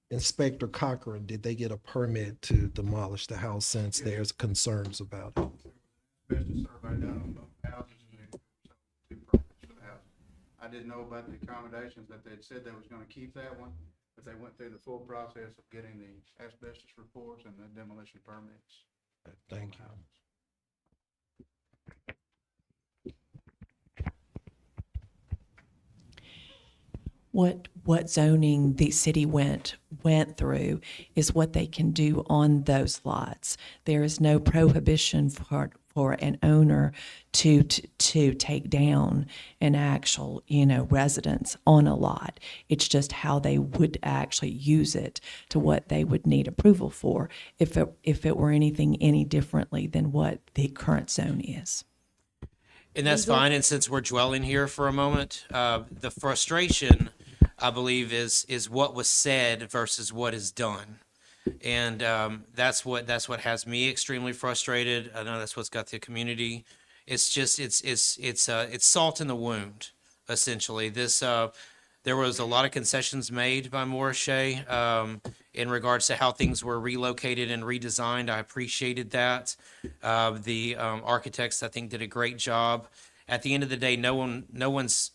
Inspector Cochran, did they get a permit to demolish the house since there's concerns about it? Asbestos survey done on both houses and two permits for the house. I didn't know about the accommodations that they'd said they was gonna keep that one, but they went through the full process of getting the asbestos reports and the demolition permits. Thank you. What zoning the city went through is what they can do on those lots. There is no prohibition for an owner to take down an actual, residence on a lot. It's just how they would actually use it to what they would need approval for if it were anything any differently than what the current zone is. And that's fine. And since we're dwelling here for a moment, the frustration, I believe, is what was said versus what is done. And that's what has me extremely frustrated. I know that's what's got the community. It's just it's salt in the wound, essentially. There was a lot of concessions made by Morris Shea in regards to how things were relocated and redesigned. I appreciated that. The architects, I think, did a great job. At the end of the day, no one's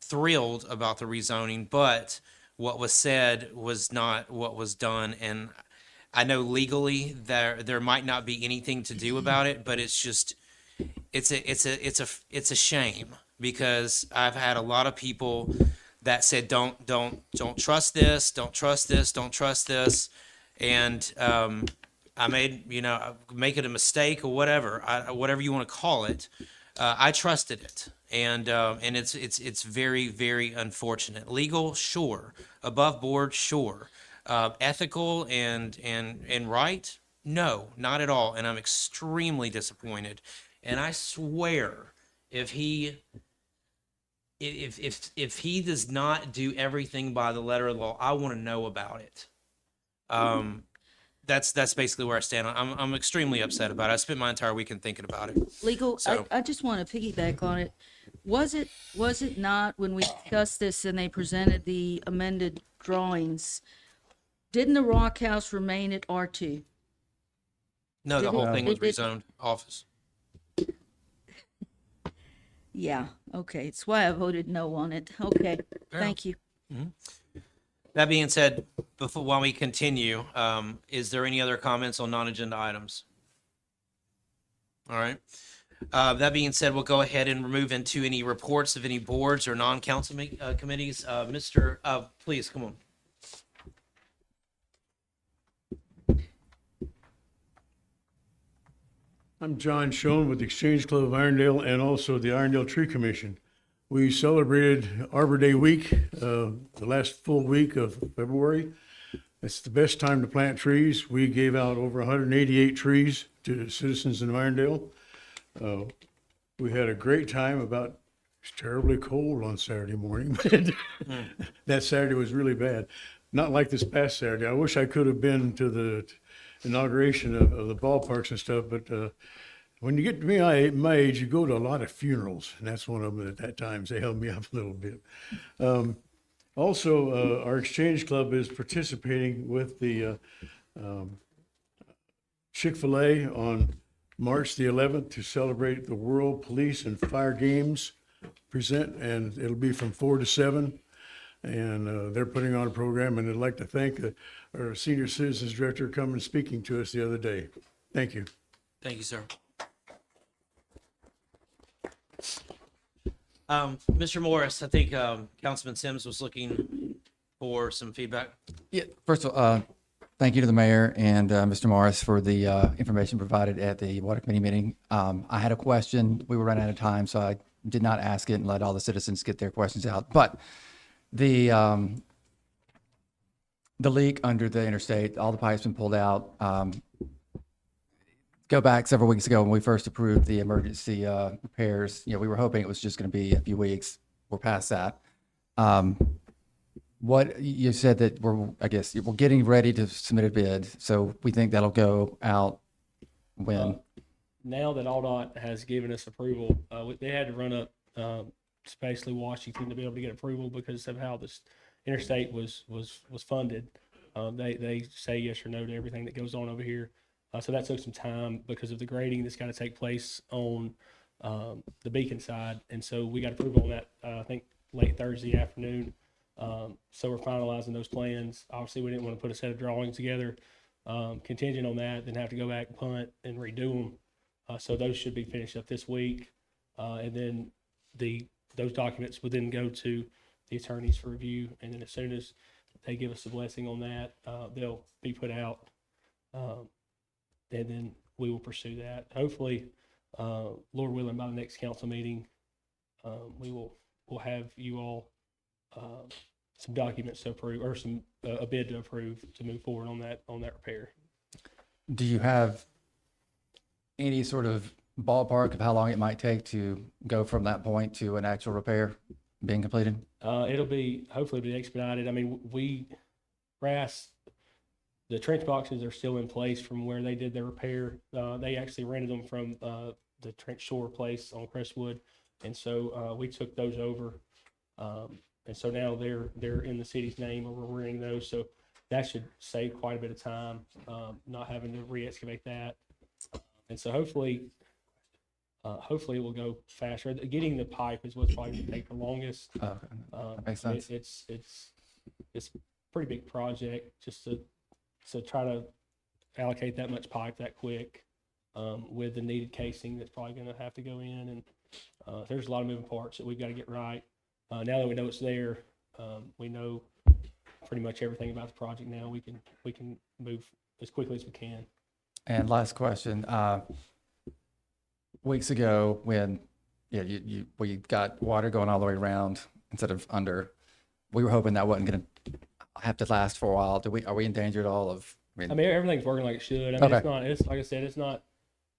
thrilled about the rezoning, but what was said was not what was done. And I know legally there might not be anything to do about it, but it's just it's a shame, because I've had a lot of people that said don't trust this, don't trust this, don't trust this, and I made make it a mistake or whatever you want to call it. I trusted it, and it's very, very unfortunate. Legal, sure. Above board, sure. Ethical and right, no, not at all. And I'm extremely disappointed. And I swear, if he does not do everything by the letter of the law, I want to know about it. That's basically where I stand. I'm extremely upset about it. I spent my entire weekend thinking about it. Legal, So- I just want to piggyback on it. Was it not, when we discussed this and they presented the amended drawings, didn't the Rock House remain at R2? No, the Did whole it- thing was it- rezoned office. Yeah, okay, it's why I voted no on it. Okay, Fair. thank you. That being said, while we continue, is there any other comments on non-agenda items? All right. That being said, we'll go ahead and move into any reports of any boards or non-council committees. Please, come on. I'm John Schoen with the Exchange Club of Irondale and also the Irondale Tree Commission. We celebrated Arbor Day week, the last full week of February. It's the best time to plant trees. We gave out over 188 trees to citizens in Irondale. We had a great time. It's terribly cold on Saturday morning. That Saturday was really bad. Not like this past Saturday. I wish I could have been to the inauguration of the ballparks and stuff, but when you get to my age, you go to a lot of funerals, and that's one of them at that time. So they held me up a little bit. Also, our Exchange Club is participating with the Chick-fil-A on March the 11th to celebrate the World Police and Fire Games present, and it'll be from 4 to 7. And they're putting on a program, and I'd like to thank our Senior Citizens Director coming and speaking to us the other day. Thank you. Thank you, sir. Mr. Morris, I think Councilman Sims was looking for some feedback. Yeah, first of all, thank you to the mayor and Mr. Morris for the information provided at the Water Committee meeting. I had a question. We were running out of time, so I did not ask it and let all the citizens get their questions out. But the leak under the interstate, all the pipes been pulled out. go back several weeks ago when we first approved the emergency repairs, we were hoping it was just going to be a few weeks. We're past that. What you said that I guess we're getting ready to submit a bid, so we think that'll go out when? Now that AlDOT has given us approval, they had to run up to basically Washington to be able to get approval because of how this interstate was funded. They say yes or no to everything that goes on over here. So that took some time because of the grading that's got to take place on the Beacon side. And so we got approval on that, I think, late Thursday afternoon. So we're finalizing those plans. Obviously, we didn't want to put a set of drawings together contingent on that, then have to go back, punt, and redo them. So those should be finished up this week. And then those documents would then go to the attorneys for review. And then as soon as they give us a blessing on that, they'll be put out. And then we will pursue that. Hopefully, Lord willing, by the next council meeting, we'll have you all some documents to approve, or a bid to approve to move forward on that repair. Do you have any sort of ballpark of how long it might take to go from that point to an actual repair being completed? It'll be hopefully be expedited. I mean, the trench boxes are still in place from where they did their repair. They actually rented them from the trench shore place on Crestwood, and so we took those over. And so now they're in the city's name, or we're renting those. So that should save quite a bit of time, not having to re-excavate that. And so hopefully it will go faster. Getting the pipe is what's probably going to take the longest. That makes sense. It's a pretty big project just to try to allocate that much pipe that quick with the needed casing that's probably going to have to go in. And there's a lot of moving parts that we've got to get right. Now that we know it's there, we know pretty much everything about the project now. We can move as quickly as we can. And last question, weeks ago when we got water going all the way around instead of under, we were hoping that wasn't going to have to last for a while. Are we in danger at all of? I mean, everything's working like it should. I mean, Okay. it's like I said, it's not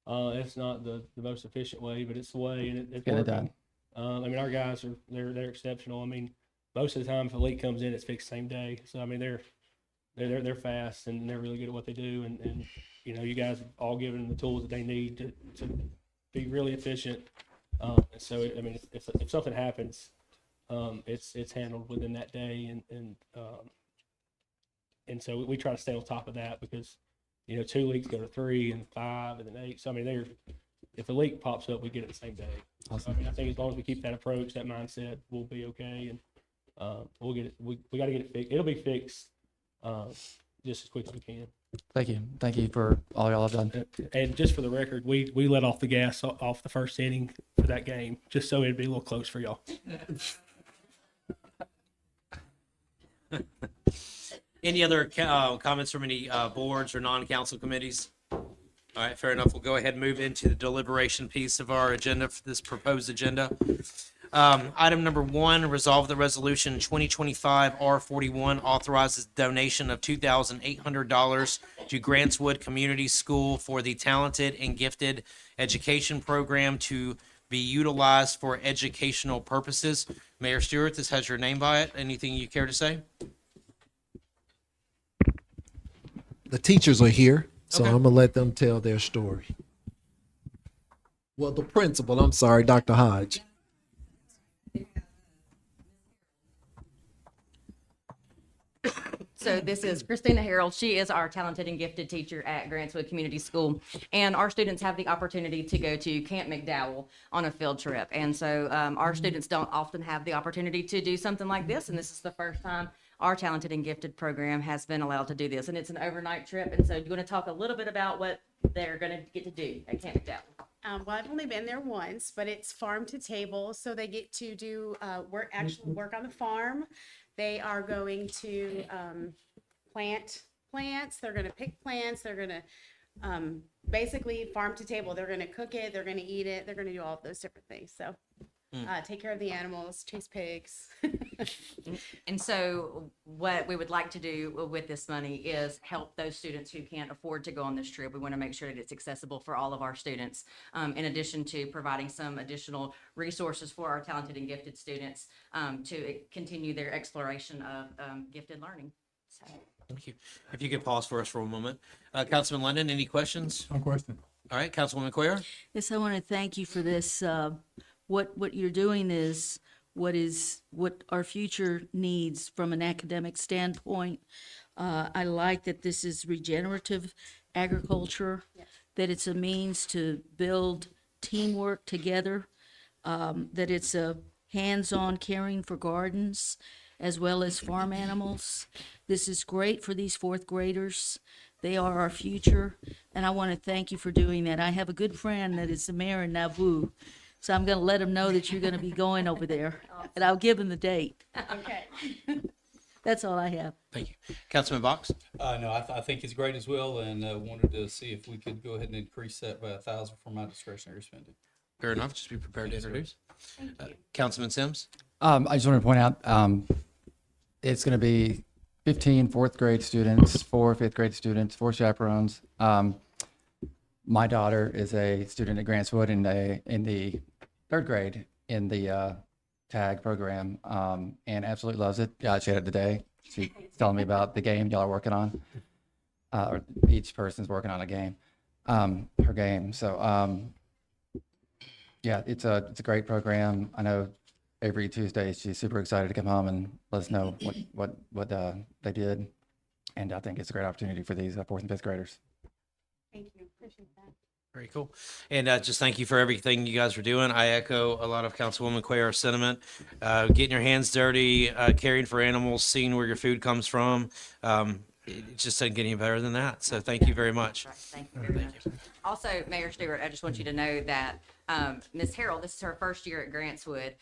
the most efficient way, but it's the way, and it's Get it working. done. I mean, our guys they're exceptional. I mean, most of the time if a leak comes in, it's fixed same day. So I mean, they're fast and they're really good at what they do. And you guys have all given them the tools that they need to be really efficient. And so I mean, if something happens, it's handled within that day. And so we try to stay on top of that because 2 leaks go to 3 and 5 and then 8. So I mean, if a leak pops up, we get it the same day. Awesome. I mean, I think as long as we keep that approach, that mindset, we'll be okay, and we'll get it. We got to get it fixed. It'll be fixed just as quick as we can. Thank you for all y'all have done. And just for the record, we let off the gas off the first inning for that game, just so it'd be a little close for y'all. Any other comments from any boards or non-council committees? All right, fair enough. We'll go ahead and move into the deliberation piece of our agenda for this proposed agenda. Item number 1, resolve the resolution 2025 R41 authorizes donation of $2,800 to Grantswood Community School for the Talented and Gifted Education Program to be utilized for educational purposes. Mayor Stewart, this has your name by it. Anything you care to say? The teachers are here, so Okay. I'm gonna let them tell their story. Well, the principal, I'm sorry, Dr. Hodge. So this is Christina Harold. She is our talented and gifted teacher at Grantswood Community School. And our students have the opportunity to go to Camp McDowell on a field trip. And so our students don't often have the opportunity to do something like this. And this is the first time our talented and gifted program has been allowed to do this. And it's an overnight trip. And so you're going to talk a little bit about what they're going to get to do at Camp McDowell. Well, I've only been there once, but it's farm to table. So they get to do actual work on the farm. They are going to plant plants. They're going to pick plants. They're going to basically farm to table. They're going to cook it. They're going to eat it. They're going to do all of those different things. So take care of the animals, chase pigs. And so what we would like to do with this money is help those students who can't afford to go on this trip. We want to make sure that it's accessible for all of our students, in addition to providing some additional resources for our talented and gifted students to continue their exploration of gifted learning. So. Thank you. If you could pause for us for a moment. Councilman London, any questions? No question. All right, Councilwoman Cuellar? Yes, I want to thank you for this. What you're doing is what our future needs from an academic standpoint. I like that this is regenerative agriculture, that it's a means to build teamwork together, that it's a hands-on caring for gardens as well as farm animals. This is great for these fourth graders. They are our future, and I want to thank you for doing that. I have a good friend that is the mayor in Nauvoo, so I'm going to let him know that you're going to be going over there, and I'll give him the date. Okay. That's all I have. Thank you. Councilman Box? No, I think it's great as well, and wanted to see if we could go ahead and increase that by 1,000 for my discretionary spending. Fair enough. Just be prepared to introduce. Councilman Sims? I just wanted to point out, it's going to be 15 fourth grade students, 4 fifth grade students, 4 chaperones. My daughter is a student at Grantswood in the 3rd grade in the tag program, and absolutely loves it. Yeah, she had it today. She's telling me about the game y'all are working on. Or each person's working on a game, her game. So yeah, it's a great program. I know every Tuesday she's super excited to come home and let us know what they did, and I think it's a great opportunity for these 4th and 5th graders. Thank you. Appreciate that. Very cool. And just thank you for everything you guys are doing. I echo a lot of Councilwoman Cuellar's sentiment. Getting your hands dirty, caring for animals, seeing where your food comes from. It just doesn't get any better than that. So thank you very much. Right, thank you very much. Also, Mayor Stewart, I just want you to know that Ms. Harrell, this is her first year at Grantswood,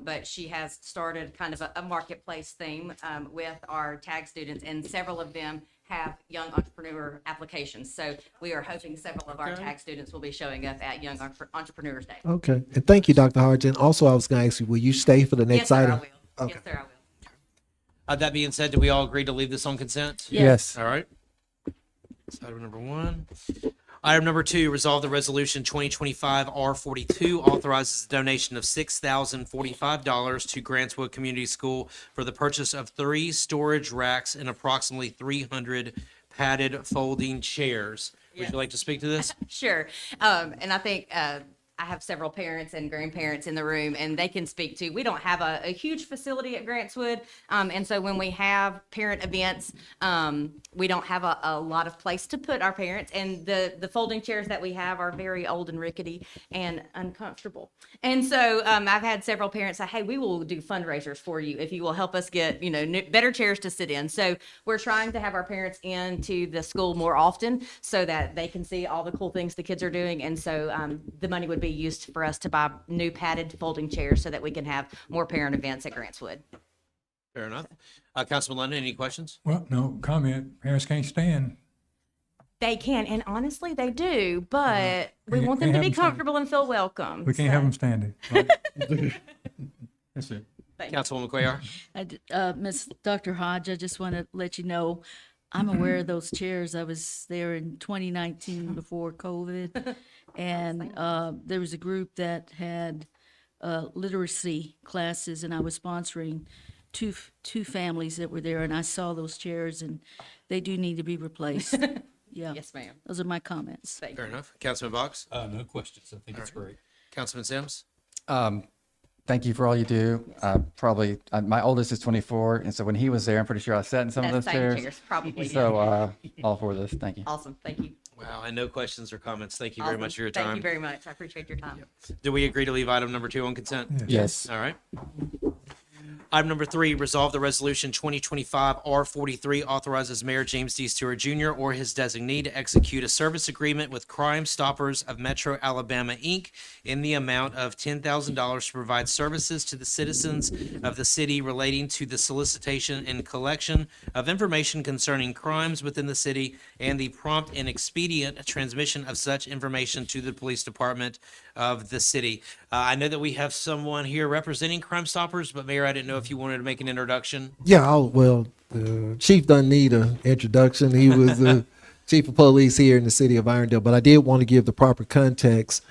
but she has started kind of a marketplace theme with our tag students, and several of them have young entrepreneur applications. So we are hoping several of our tag students will be showing up at Young Entrepreneurs Day. Okay. And thank you, Dr. Harjan. Also, I was going to ask you, will you stay for the next Yes, sir, item? I will. Okay. Yes, sir, I will. That being said, do we all agree to leave this on consent? Yes. All right. That's item number 1. Item number 2, resolve the resolution 2025 R42 authorizes the donation of $6,045 to Grantswood Community School for the purchase of 3 storage racks and approximately 300 padded folding chairs. Would Yes. you like to speak to this? Sure. And I think I have several parents and grandparents in the room, and they can speak to. We don't have a huge facility at Grantswood, and so when we have parent events, we don't have a lot of place to put our parents. And the folding chairs that we have are very old and rickety and uncomfortable. And so I've had several parents say, "Hey, we will do fundraisers for you if you will help us get better chairs to sit in." So we're trying to have our parents into the school more often so that they can see all the cool things the kids are doing. And so the money would be used for us to buy new padded folding chairs so that we can have more parent events at Grantswood. Fair enough. Councilman London, any questions? Well, no comment. Parents can't stand. They can, and honestly, they do, but we We want them can't to have be them stand. comfortable and feel welcome. We can't have them standing. That's it. Councilwoman Cuellar? Miss Dr. Hodge, I just want to let you know, I'm aware of those chairs. I was there in 2019 before COVID. And there was a group that had literacy classes, and I was sponsoring two families that were there, and I saw those chairs, and they do need to be replaced. Yeah. Yes, ma'am. Those are my comments. Fair enough. Councilman Box? No questions. I think it's great. Councilman Sims? Thank you for all you do. My oldest is 24, and so when he was there, I'm pretty sure I sat in some of That those same chairs. chairs, probably, So all for this. Thank you. Awesome. Thank you. Wow, and no questions or comments. Thank you very Awesome. much for your time. Thank you very much. I appreciate your time. Do we agree to leave item number 2 on consent? Yes. All right. Item number 3, resolve the resolution 2025 R43 authorizes Mayor James D. Stewart Jr. or his designee to execute a service agreement with Crime Stoppers of Metro Alabama, Inc. in the amount of $10,000 to provide services to the citizens of the city relating to the solicitation and collection of information concerning crimes within the city and the prompt and expedient transmission of such information to the police department of the city. I know that we have someone here representing Crime Stoppers, but Mayor, I didn't know if you wanted to make an introduction. Yeah, Chief doesn't need an introduction. He was the chief of police here in the city of Irondale, but I did want to give the proper context.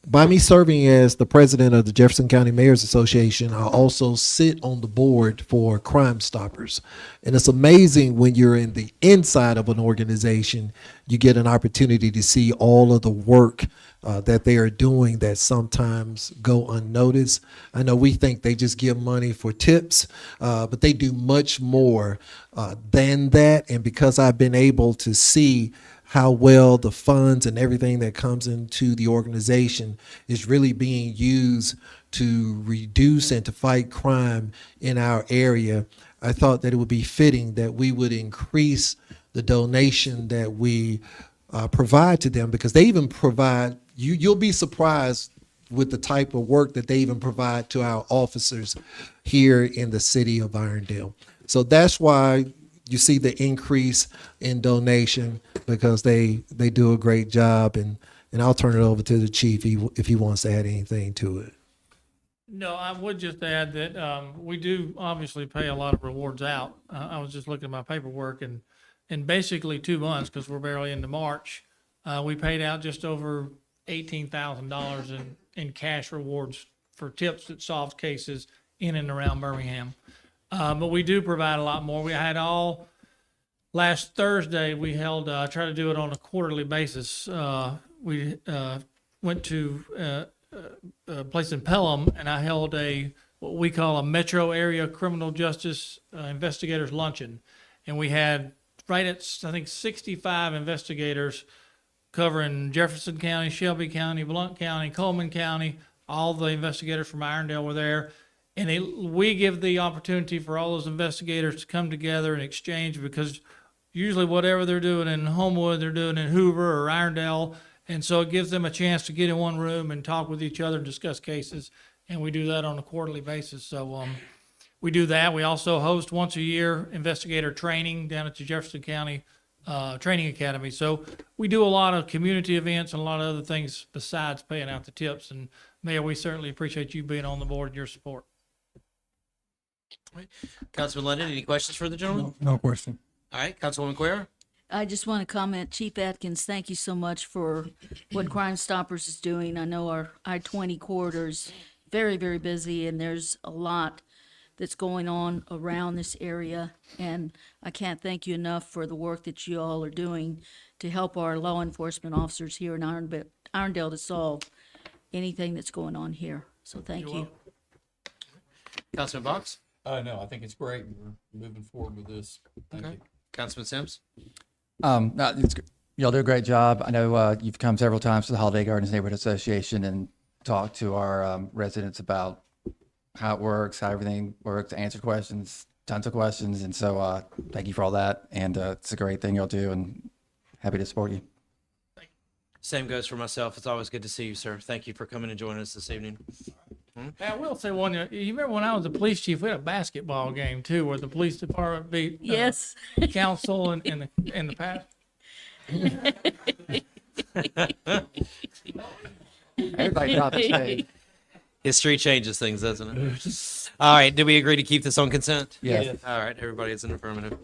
By me serving as the president of the Jefferson County Mayors Association, I also sit on the board for Crime Stoppers. And it's amazing when you're in the inside of an organization, you get an opportunity to see all of the work that they are doing that sometimes go unnoticed. I know we think they just give money for tips, but they do much more than that. And because I've been able to see how well the funds and everything that comes into the organization is really being used to reduce and to fight crime in our area, I thought that it would be fitting that we would increase the donation that we provide to them, because they even provide, you'll be surprised with the type of work that they even provide to our officers here in the city of Irondale. So that's why you see the increase in donation, because they do a great job. And I'll turn it over to the chief if he wants to add anything to it. No, I would just add that we do obviously pay a lot of rewards out. I was just looking at my paperwork, and in basically 2 months, because we're barely into March, we paid out just over $18,000 in cash rewards for tips that solved cases in and around Birmingham. But we do provide a lot more. We had last Thursday, we held, I try to do it on a quarterly basis. We went to a place in Pelham, and I held what we call a Metro Area Criminal Justice Investigators Luncheon. And we had right at, I think, 65 investigators covering Jefferson County, Shelby County, Blount County, Coleman County. All the investigators from Irondale were there. And we give the opportunity for all those investigators to come together and exchange, because usually whatever they're doing in Homewood, they're doing in Hoover or Irondale. And so it gives them a chance to get in one room and talk with each other and discuss cases. And we do that on a quarterly basis. So we do that. We also host once a year investigator training down at the Jefferson County Training Academy. So we do a lot of community events and a lot of other things besides paying out the tips. And Mayor, we certainly appreciate you being on the board and your support. Councilman London, any questions for the gentleman? No question. All right, Councilwoman Quare. I just want to comment, Chief Atkins, thank you so much for what Crime Stoppers is doing. I know our I-20 corridor is very, very busy, and there's a lot that's going on around this area. And I can't thank you enough for the work that you all are doing to help our law enforcement officers here in Irondale to solve anything that's going on here. So thank you. Councilman Box. No, I think it's great. We're moving forward with this. Thank you. Councilman Sims. No, y'all do a great job. I know you've come several times to the Holiday Gardens Neighborhood Association and talked to our residents about how it works, how everything works, answered questions, tons of questions. And so thank you for all that. And it's a great thing y'all do, and happy to support you. Same goes for myself. It's always good to see you, sir. Thank you for coming and joining us this evening. Hey, I will say one. You remember when I was the police chief, we had a basketball game too, where the police department beat yes council in the past. Everybody dropped his face. History changes things, doesn't it? All right. Do we agree to keep this on consent? Yes. All right. Everybody is in affirmative.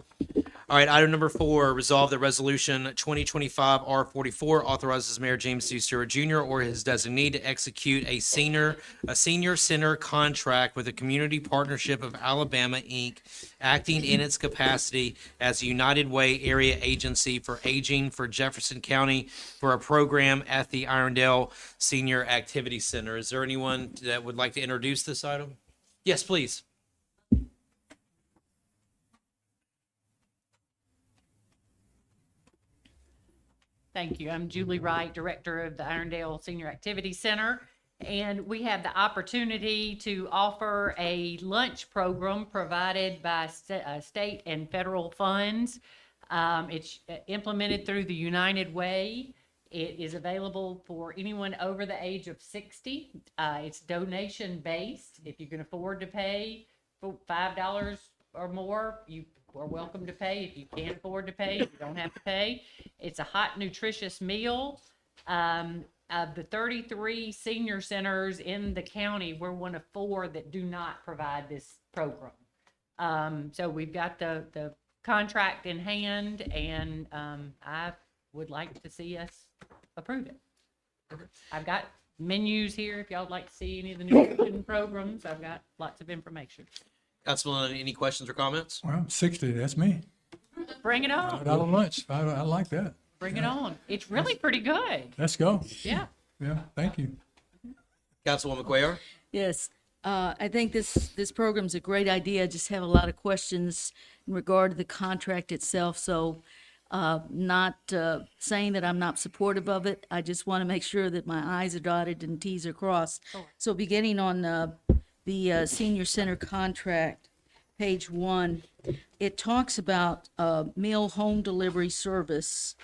All right. Item number 4, resolve that resolution 2025 R44 authorizes Mayor James C. Stewart Jr. or his designee to execute a senior center contract with the Community Partnership of Alabama, Inc., acting in its capacity as a United Way Area Agency for Aging for Jefferson County for a program at the Irondale Senior Activity Center. Is there anyone that would like to introduce this item? Yes, please. Thank you. I'm Julie Wright, Director of the Irondale Senior Activity Center. And we have the opportunity to offer a lunch program provided by state and federal funds. It's implemented through the United Way. It is available for anyone over the age of 60. It's donation based. If you can afford to pay for $5 or more, you are welcome to pay. If you can't afford to pay, you don't have to pay. It's a hot, nutritious meal. Of the 33 senior centers in the county, we're one of 4 that do not provide program. So we've got the contract in hand, and I would like to see us approve it. I've got menus here if y'all would like to see any of the nutrition programs. I've got lots of information. Councilman, any questions or comments? Well, 60, that's me. Bring it on. $5 lunch. I like that. Bring it on. It's really pretty good. Let's go. Yeah. Yeah, thank you. Councilwoman Cuellar? Yes, I think this program's a great idea. I just have a lot of questions in regard to the contract itself. So, not saying that I'm not supportive of it. I just want to make sure that my I's are dotted and T's are crossed. So, beginning on the senior center contract, page 1, it talks about meal home delivery service.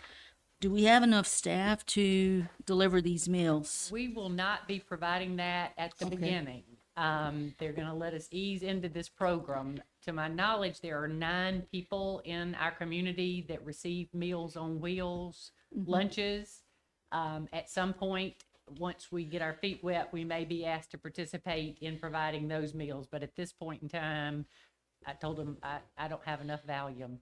Do we have enough staff to deliver these meals? We will not be providing that at the beginning. They're going to let us ease into this program. To my knowledge, there are 9 people in our community that receive Meals on Wheels lunches. At some point, once we get our feet wet, we may be asked to participate in providing those meals. But at this point in time, I told them I don't have enough volume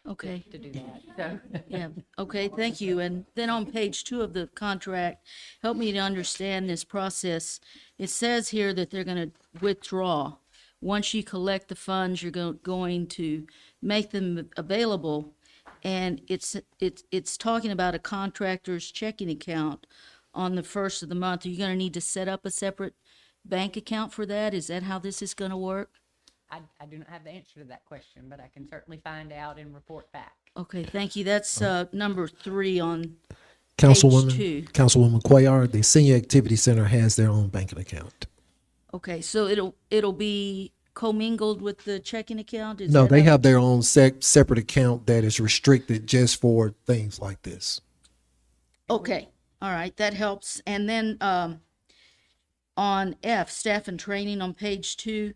Okay. to do that. So. Yeah, okay, thank you. And then on page 2 of the contract, help me to understand this process. It says here that they're gonna withdraw. Once you collect the funds, you're going to make them available. And it's talking about a contractor's checking account on the first of the month. Are you gonna need to set up a separate bank account for that? Is that how this is gonna work? I do not have the answer to that question, but I can certainly find out and report back. Okay, thank you. That's number 3 on Councilwoman, page 2. Councilwoman Cuellar, the Senior Activity Center has their own banking account. Okay, so it'll be commingled with the checking account? Is No, that they how- have their own separate account that is restricted just for things like this. Okay, all right, that helps. And then on F, staff and training on page 2,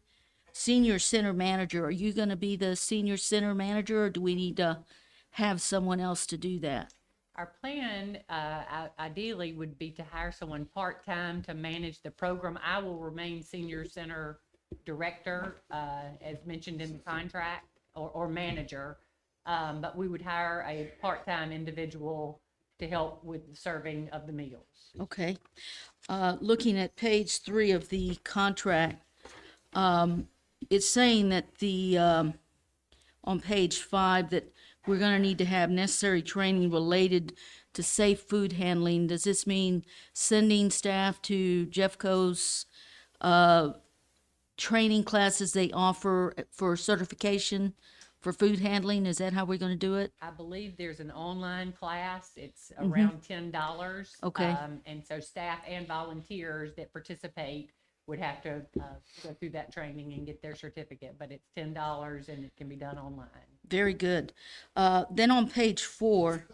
senior center manager, are you gonna be the senior center manager, or do we need to have someone else to do that? Our plan, ideally, would be to hire someone part-time to manage the program. I will remain senior center director, as mentioned in the contract, or manager. But we would hire a part-time individual to help with the serving of the meals. Okay. Looking at page 3 of the contract, it's saying that on page 5, that we're gonna need to have necessary training related to safe food handling. Does this mean sending staff to Jeffco's training classes they offer for certification for food handling? Is that how we're gonna do it? I believe there's an online class. It's around $10. Okay. And so staff and volunteers that participate would have to go through that training and get their certificate, but it's $10 and it can be done online. Very good. Then on page 4,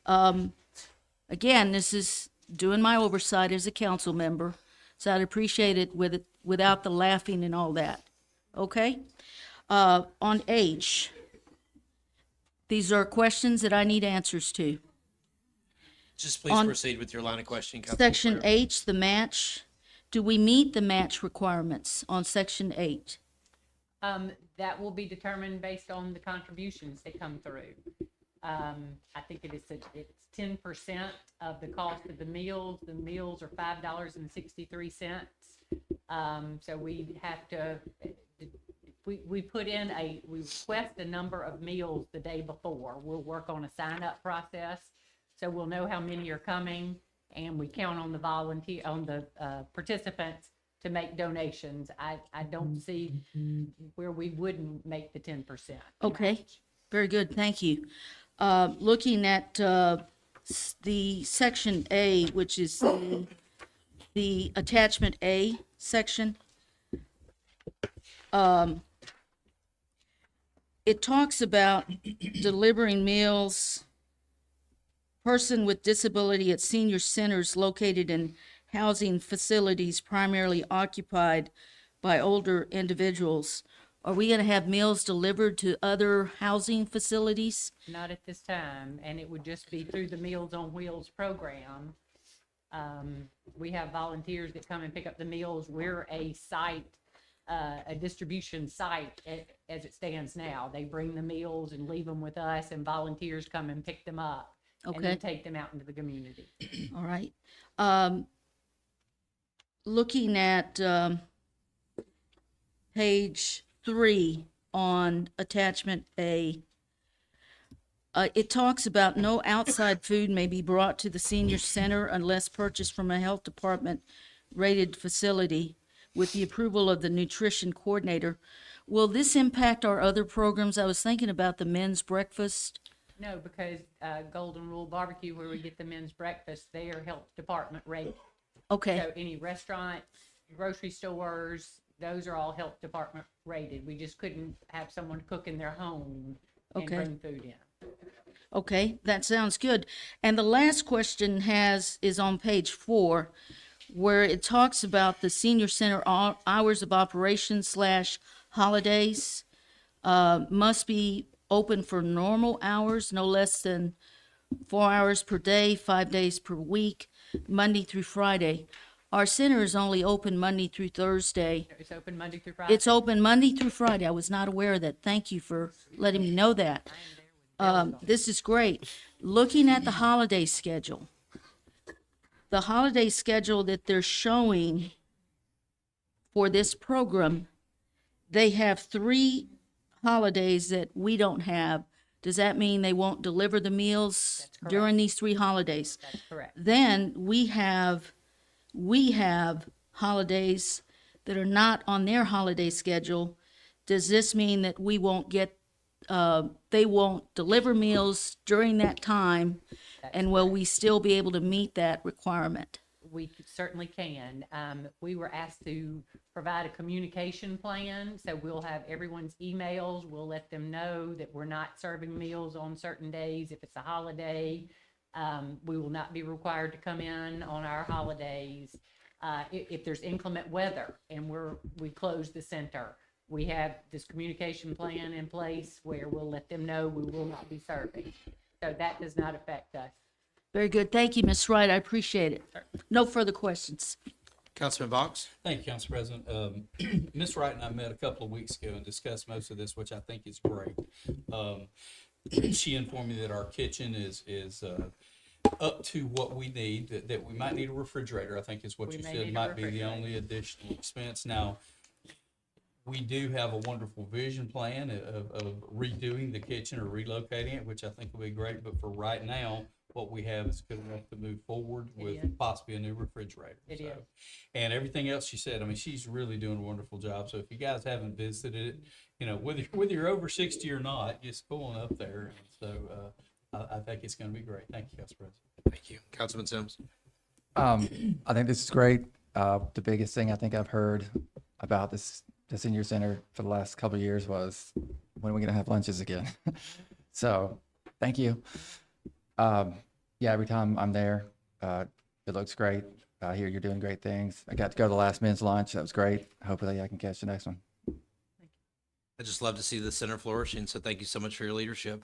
again, this is doing my oversight as a council member, so I'd appreciate it without the laughing and all that. Okay? On H, these are questions that I need answers to. Just please On proceed with your line of questioning, Councilwoman Section Cuellar. H, the match. Do we meet the match requirements on section 8? That will be determined based on the contributions that come through. I think it's 10% of the cost of the meals. The meals are $5.63. So we have to, we request a number of meals the day before. We'll work on a sign-up process, so we'll know how many are coming, and we count on the participants to make donations. I don't see where we wouldn't make the 10%. Okay, very good, thank you. Looking at the section A, which is the attachment A section, it talks about delivering meals, person with disability at senior centers located in housing facilities primarily occupied by older individuals. Are we gonna have meals delivered to other housing facilities? Not at this time, and it would just be through the Meals on Wheels program. We have volunteers that come and pick up the meals. We're a site a distribution site as it stands now. They bring the meals and leave them with us, and volunteers come and pick them up and then Okay. take them out into the community. All right. Looking at page 3 on attachment A, it talks about no outside food may be brought to the senior center unless purchased from a health department rated facility with the approval of the nutrition coordinator. Will this impact our other programs? I was thinking about the men's breakfast. No, because Golden Rule Barbecue, where we get the men's breakfast, they are health department rated. Okay. So any restaurants, grocery stores, those are all health department rated. We just couldn't have someone cook in their home and Okay. bring food in. Okay, that sounds good. And the last question is on page 4, where it talks about the senior center hours of operation / holidays must be open for normal hours, no less than 4 hours per day, 5 days per week, Monday through Friday. Our center is only open Monday through Thursday. It's open Monday through Friday. It's open Monday through Friday. I was not aware of that. Thank you for letting me know that. This is great. Looking at the holiday schedule, that they're showing for this program, they have 3 holidays that we don't have. Does that mean they won't deliver the meals during these 3 holidays? That's correct. Then we have holidays that are not on their holiday schedule. Does this mean that we won't get, they won't deliver meals during that time? And will we still be able to meet that requirement? We certainly can. We were asked to provide a communication plan, so we'll have everyone's emails. We'll let them know that we're not serving meals on certain days. If it's a holiday, we will not be required to come in on our holidays. If there's inclement weather and we close the center, we have this communication plan in place where we'll let them know we will not be serving. So that does not affect us. Very good. Thank you, Ms. Wright. I appreciate it. No further questions. Councilman Box? Thank you, Council President. Ms. Wright and I met a couple of weeks ago and discussed most of this, which I think is great. She informed me that our kitchen is up to what we need, that we might need a refrigerator, I think is what We you may said, need a might be the refrigerator. only additional expense. Now, we do have a wonderful vision plan of redoing the kitchen or relocating it, which I think will be great, but for right now, what we have is good enough to move forward It with is. possibly a new refrigerator. It So, is. and everything else she said, I mean, she's really doing a wonderful job. So if you guys haven't visited it, you know, whether you're over 60 or not, just go on up there. So I think it's going to be great. Thank you, Council President. Thank you. Councilman Sims? I think this is great. The biggest thing I think I've heard about the senior center for the last couple of years was, when are we going to have lunches again? So thank you. Yeah, every time I'm there, it looks great. I hear you're doing great things. I got to go to the last men's lunch. That was great. Hopefully I can catch the next one. I just love to see the center flourishing, so thank you so much for your leadership.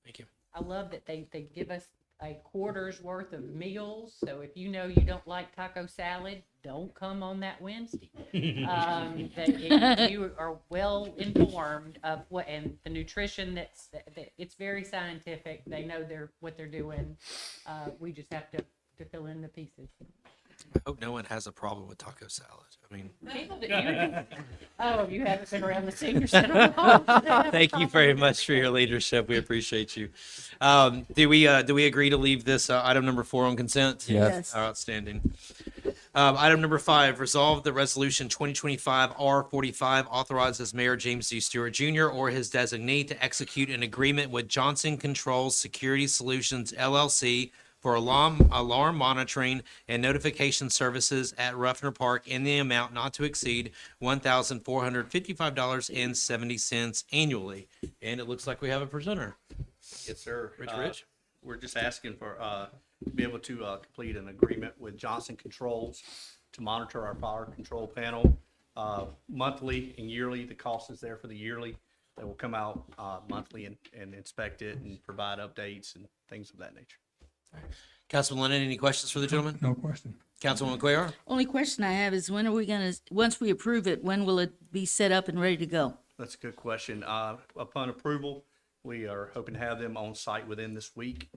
Thank you. I love that they give us a quarter's worth of meals. So if you know you don't like taco salad, don't come on that Wednesday. That you are well informed of what, and the nutrition that it's very scientific. They know what they're doing. We just have to fill in the pieces. I hope no one has a problem with taco salad. I mean, You haven't been around the senior center long. thank you very much for your leadership. We appreciate you. Do we agree to leave this item number 4 on consent? Yes. Outstanding. Item number 5, resolve the resolution 2025 R45 authorizes Mayor James D. Stewart Jr. or his designee to execute an agreement with Johnson Controls Security Solutions LLC for alarm monitoring and notification services at Ruffner Park in the amount not to exceed $1,455.70 annually. And it looks like we have a presenter. Yes, sir. Rich? We're just asking for, to be able to complete an agreement with Johnson Controls to monitor our fire control panel monthly and yearly. The cost is there for the yearly. They will come out monthly and inspect it and provide updates and things of that nature. Councilman Lennon, any questions for the gentleman? No question. Councilwoman Cuellar? Only question I have is when are we gonna, once we approve it, when will it be set up and ready to go? That's a good question. Upon approval, we are hoping to have them on site within this week.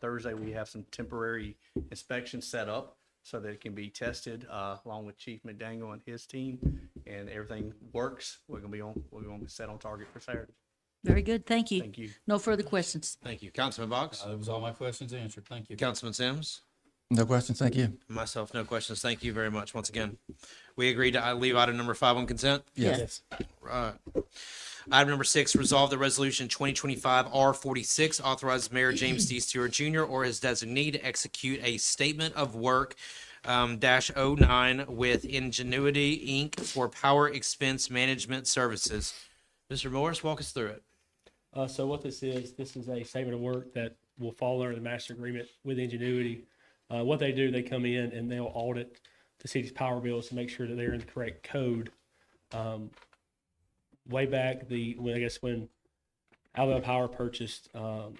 Thursday, we have some temporary inspections set up so that it can be tested, along with Chief McDaniel and his team, and everything works. We're gonna be set on target for Saturday. Very good, thank you. Thank you. No further questions. Thank you. Councilman Box? That was all my questions answered. Thank you. Councilman Sims? No questions, thank you. Myself, no questions. Thank you very much once again. We agreed to leave item number 5 on consent? Yes. Right. Item number 6, resolve the resolution 2025 R46 authorizes Mayor James D. Stewart Jr. or his designee to execute a statement of work -09 with Ingenuity Inc. for power expense management services. Mr. Morris, walk us through it. So what this is a statement of work that will fall under the master agreement with Ingenuity. What they do, they come in and they'll audit the city's power bills to make sure that they're in the correct code. Way back, when Alabama Power purchased the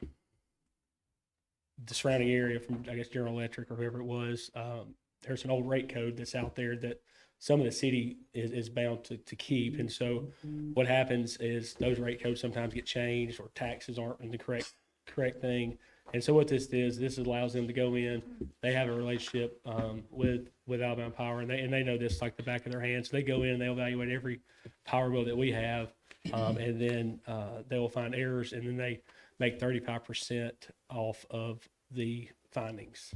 surrounding area from, General Electric or whoever it was, there's an old rate code that's out there that some of the city is bound to keep. And so what happens is those rate codes sometimes get changed or taxes aren't in the correct thing. And so what this is, this allows them to go in, they have a relationship with Alabama Power, and they know this like the back of their hands. So they go in and they evaluate every power bill that we have, and then they will find errors, and then they make 35% off of the findings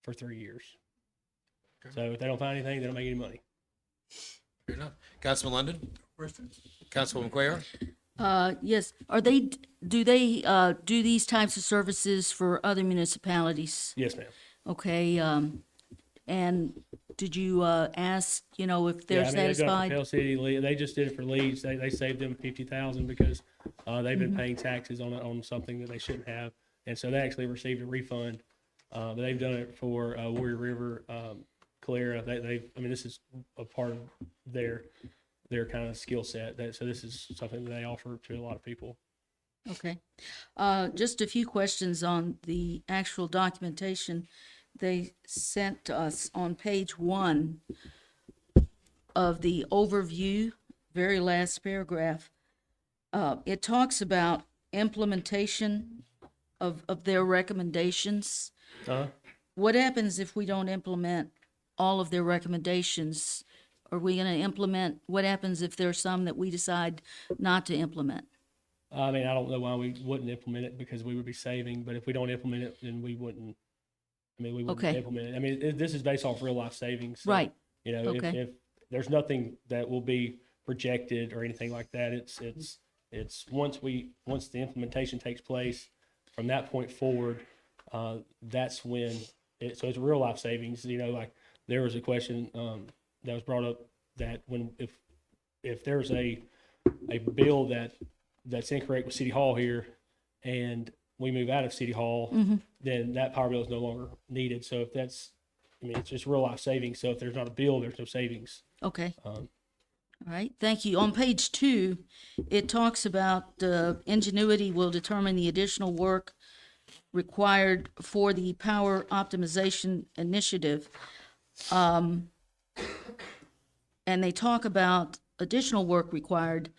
for 3 years. So if they don't find anything, they don't make any money. Fair enough. Councilman London? Questions? Councilwoman Cuellar? Yes, do they do these types of services for other municipalities? Yes, ma'am. Okay, and did you ask, if they're Yeah, they've done it for satisfied? Pell City, they just did it for Leeds. They saved them 50,000 because they've been paying taxes on something that they shouldn't have, and so they actually received a refund. But they've done it for Warrior River, Calera. This is a part of their kind of skill set. So this is something that they offer to a lot of people. Okay. Just a few questions on the actual documentation they sent us on page 1 of the overview, very last paragraph. It talks about implementation of their recommendations. What happens if we don't implement all of their recommendations? Are we going to implement, what happens if there's some that we decide not to implement? I don't know why we wouldn't implement it, because we would be saving, but if we don't implement it, then we wouldn't Okay. implement it. This is based off real life savings. So, Right. If there's nothing that will be projected or anything like that, it's once the implementation takes place, from that point forward, that's when so it's real life savings. Like there was a question that was brought up that if there's a bill that's incorrect with City Hall here, and we move out of City Hall, then that power bill is no longer needed. So if that's, it's just real life savings. So if there's not a bill, there's no savings. Okay. All right, thank you. On page 2, it talks about Ingenuity will determine the additional work required for the power optimization initiative. And they talk about additional work required.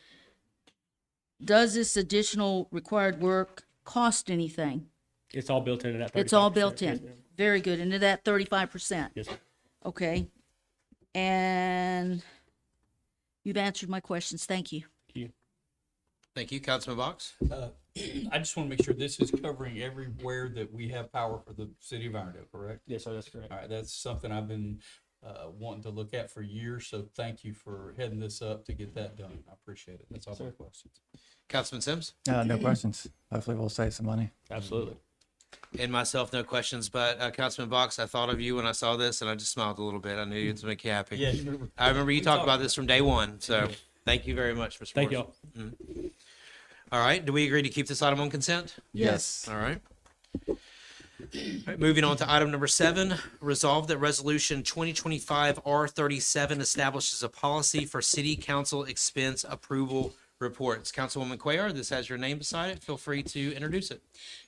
Does this additional required work cost anything? It's all built into that 35%. It's all built Yes, in. ma'am. Very good. Into that 35%. Yes, ma'am. Okay. And you've answered my questions. Thank you. Thank you. Councilman Box? I just want to make sure this is covering everywhere that we have power for the city of Irondale, correct? Yes, sir, that's correct. All right, that's something I've been wanting to look at for years, so thank you for heading this up to get that done. I appreciate it. That's all my questions. Councilman Sims? No questions. Hopefully we'll save some money. Absolutely. And myself, no questions, but Councilman Box, I thought of you when I saw this, and I just smiled a little bit. I knew you'd make you happy. Yeah, you remember. I remember you We talked talked about this from day one, so thank you very much, Mr. Thank Morris. y'all. All right, do we agree to keep this item on consent? Yes. All right. All right, moving on to item number 7, resolve that resolution 2025 R37 establishes a policy for city council expense approval reports. Councilwoman Cuellar, this has your name beside it. Feel free to introduce it.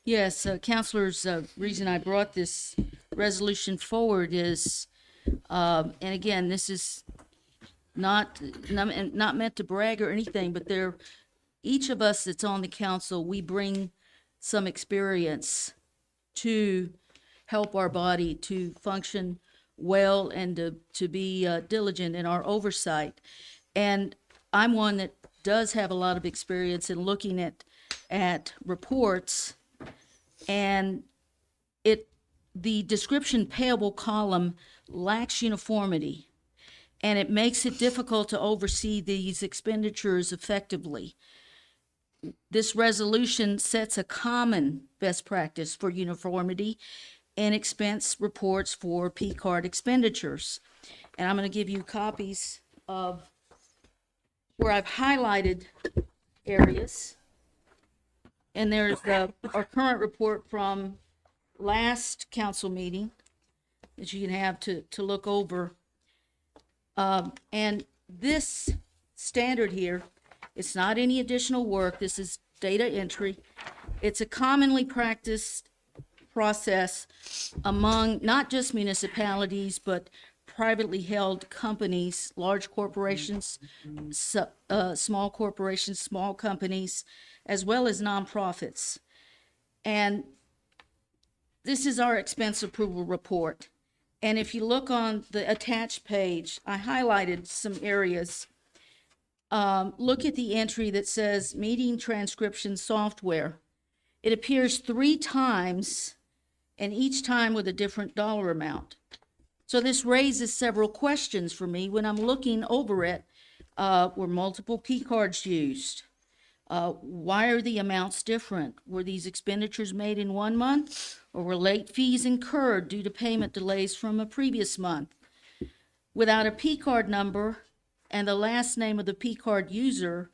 Yes, councilors, reason I brought this resolution forward is, and again, this is not meant to brag or anything, but each of us that's on the council, we bring some experience to help our body to function well and to be diligent in our oversight. And I'm one that does have a lot of experience in looking at reports, and the description payable column lacks uniformity, and it makes it difficult to oversee these expenditures effectively. This resolution sets a common best practice for uniformity in expense reports for P-card expenditures. And I'm going to give you copies of where I've highlighted areas. And there's our current report from last council meeting that you can have to look over. And this standard here, it's not any additional work. This is data entry. It's a commonly practiced process among not just municipalities, but privately held companies, large corporations, small corporations, small companies, as well as nonprofits. And this is our expense approval report. And if you look on the attached page, I highlighted some areas. Look at the entry that says meeting transcription software. It appears 3 times, and each time with a different dollar amount. So this raises several questions for me when I'm looking over it. Were multiple P cards used? Why are the amounts different? Were these expenditures made in 1 month, or were late fees incurred due to payment delays from a previous month? Without a P card number and the last name of the P card user,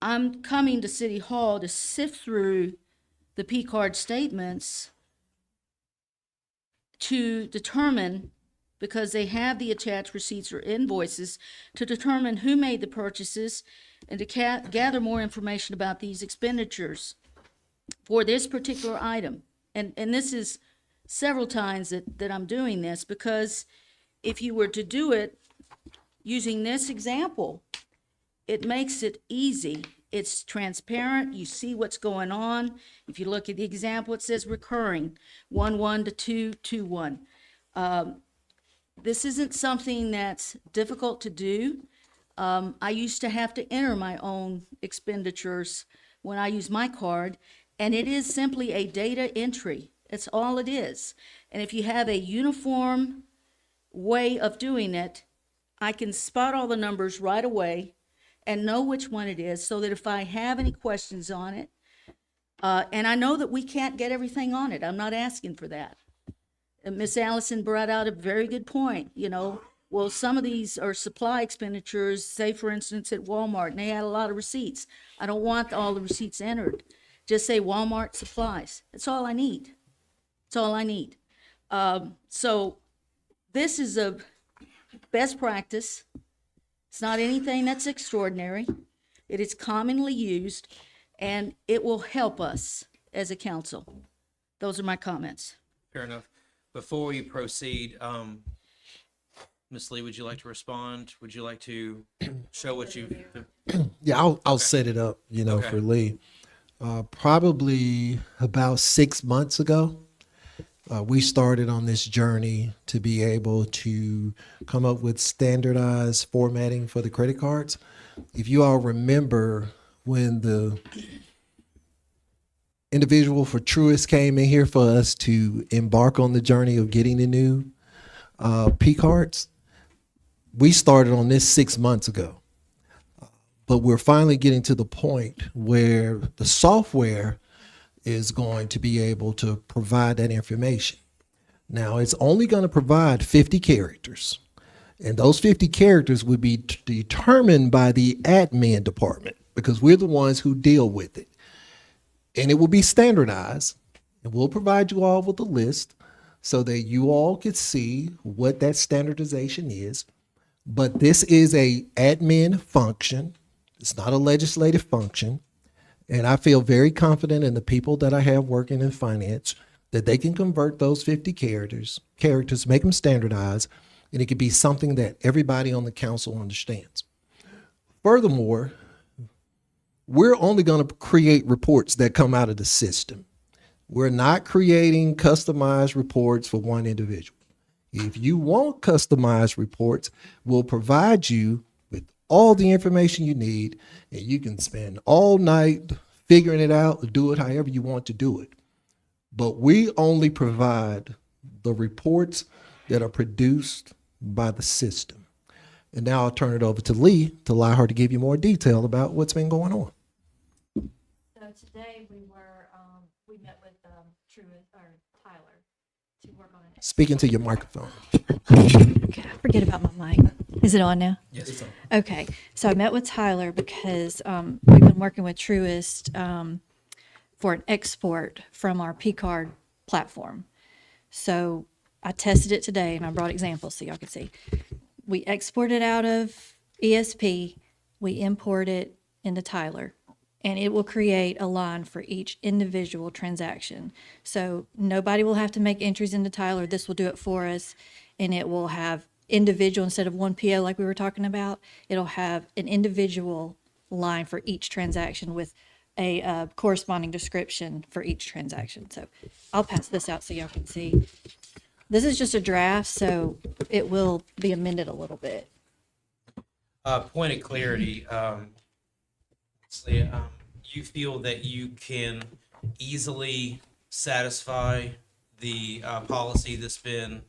I'm coming to City Hall to sift through the P card statements to determine, because they have the attached receipts or invoices, to determine who made the purchases and to gather more information about these expenditures for this particular item. And this is several times that I'm doing this, because if you were to do it using this example, it makes it easy. It's transparent. You see what's going on. If you look at the example, it says recurring 1-1 to 2-2-1. This isn't something that's difficult to do. I used to have to enter my own expenditures when I use my card, and it is simply a data entry. That's all it is. And if you have a uniform way of doing it, I can spot all the numbers right away and know which one it is, so that if I have any questions on it, and I know that we can't get everything on it. I'm not asking for that. Miss Allison brought out a very good point. Well, some of these are supply expenditures, say for instance at Walmart, and they had a lot of receipts. I don't want all the receipts entered. Just say Walmart supplies. That's all I need. That's all I need. So this is a best practice. It's not anything that's extraordinary. It is commonly used, and it will help us as a council. Those are my comments. Fair enough. Before we proceed, Ms. Lee, would you like to respond? Would you like to show what you? Yeah, I'll set it up, for Lee. Probably about 6 months ago, we started on this journey to be able to come up with standardized formatting for the credit cards. If you all remember when the individual for Truist came in here for us to embark on the journey of getting the new P cards, we started on this 6 months ago. But we're finally getting to the point where the software is going to be able to provide that information. Now, it's only going to provide 50 characters, and those 50 characters would be determined by the admin department, because we're the ones who deal with it. And it will be standardized, and we'll provide you all with a list so that you all could see what that standardization is. But this is a admin function. It's not a legislative function. And I feel very confident in the people that I have working in finance that they can convert those 50 characters, make them standardized, and it could be something that everybody on the council understands. Furthermore, we're only going to create reports that come out of the system. We're not creating customized reports for one individual. If you want customized reports, we'll provide you with all the information you need, and you can spend all night figuring it out or do it however you want to do it. But we only provide the reports that are produced by the system. And now I'll turn it over to Lee to allow her to give you more detail about what's been going on. So today we met with Tyler to work on it. Speaking to your microphone. Okay, I forget about my mic. Is it on now? Yes, it's on. Okay, so I met with Tyler because we've been working with Truist for an export from our P-card platform. So I tested it today and I brought examples so y'all could see. We export it out of ESP, we import it into Tyler, and it will create a line for each individual transaction. So nobody will have to make entries into Tyler. This will do it for us, and it will have individual instead of one PO like we were talking about. It'll have an individual line for each transaction with a corresponding description for each transaction. So I'll pass this out so y'all can see. This is just a draft, so it will be amended a little bit. Point of clarity, you feel that you can easily satisfy the policy that's been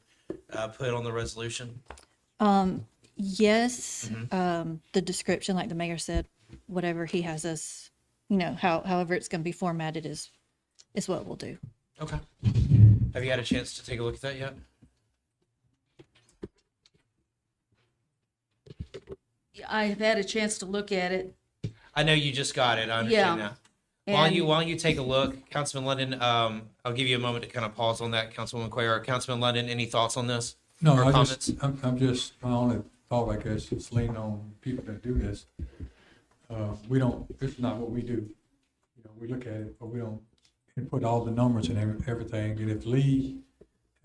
put on the resolution? Yes, the description, like the mayor said, whatever he has us, however it's going to be formatted is what we'll do. Okay. Have you had a chance to take a look at that yet? I've had a chance to look at it. I know you just got it. I understand Yeah. that. While you take a look, Councilman London, I'll give you a moment to kind of pause on that, Councilwoman Cuellar. Councilman London, any thoughts on this? No, Or I'm comments? my only thought, I guess, is leaning on people that do this. This is not what we do. We look at it, but we don't input all the numbers and everything. And if Lee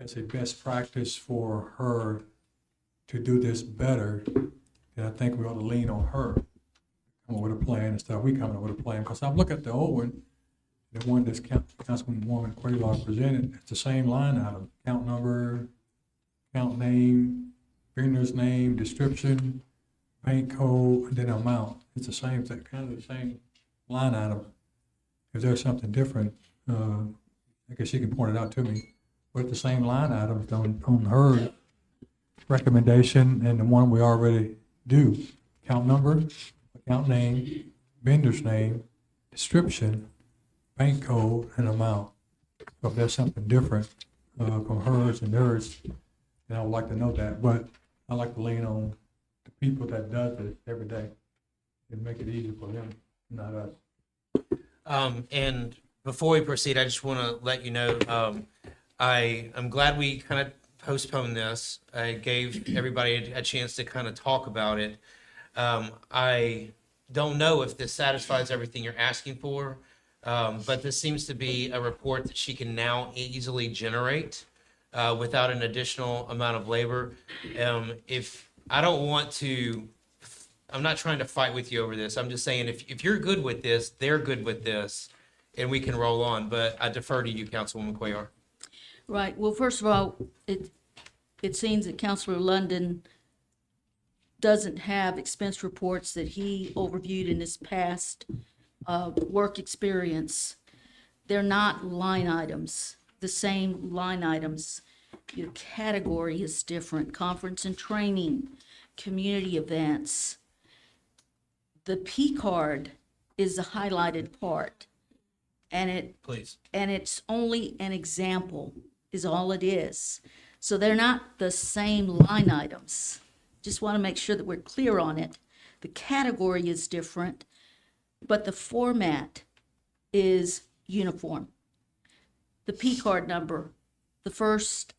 has a best practice for her to do this better, then I think we ought to lean on her. Come up with a plan and stuff. We coming up with a plan, because I'm looking at the old one, the one that's Councilwoman Cuellar presented. It's the same line item: account number, account name, vendor's name, description, bank code, and then amount. It's the same thing, kind of the same line item. If there's something different, I guess she can point it out to me. But the same line items on her recommendation and the one we already do: account number, account name, vendor's name, description, bank code, and amount. So if there's something different from hers and theirs, then I would like to know that. But I like to lean on the people that does it every day and make it easy for them, not us. And before we proceed, I just want to let you know, I'm glad we kind of postponed this. I gave everybody a chance to kind of talk about it. I don't know if this satisfies everything you're asking for, but this seems to be a report that she can now easily generate without an additional amount of labor. I'm not trying to fight with you over this. I'm just saying if you're good with this, they're good with this, and we can roll on. But I defer to you, Councilwoman Cuellar. Right. Well, first of all, it seems that Councilor London doesn't have expense reports that he overviewed in his past work experience. They're not line items, the same line items. Your category is different. Conference and training, community events. The P card is the highlighted part, and it's only an example is all it is. So they're not the same line items. Just want to make sure that we're clear on it. The category is different, but the format is uniform. The P card number, the first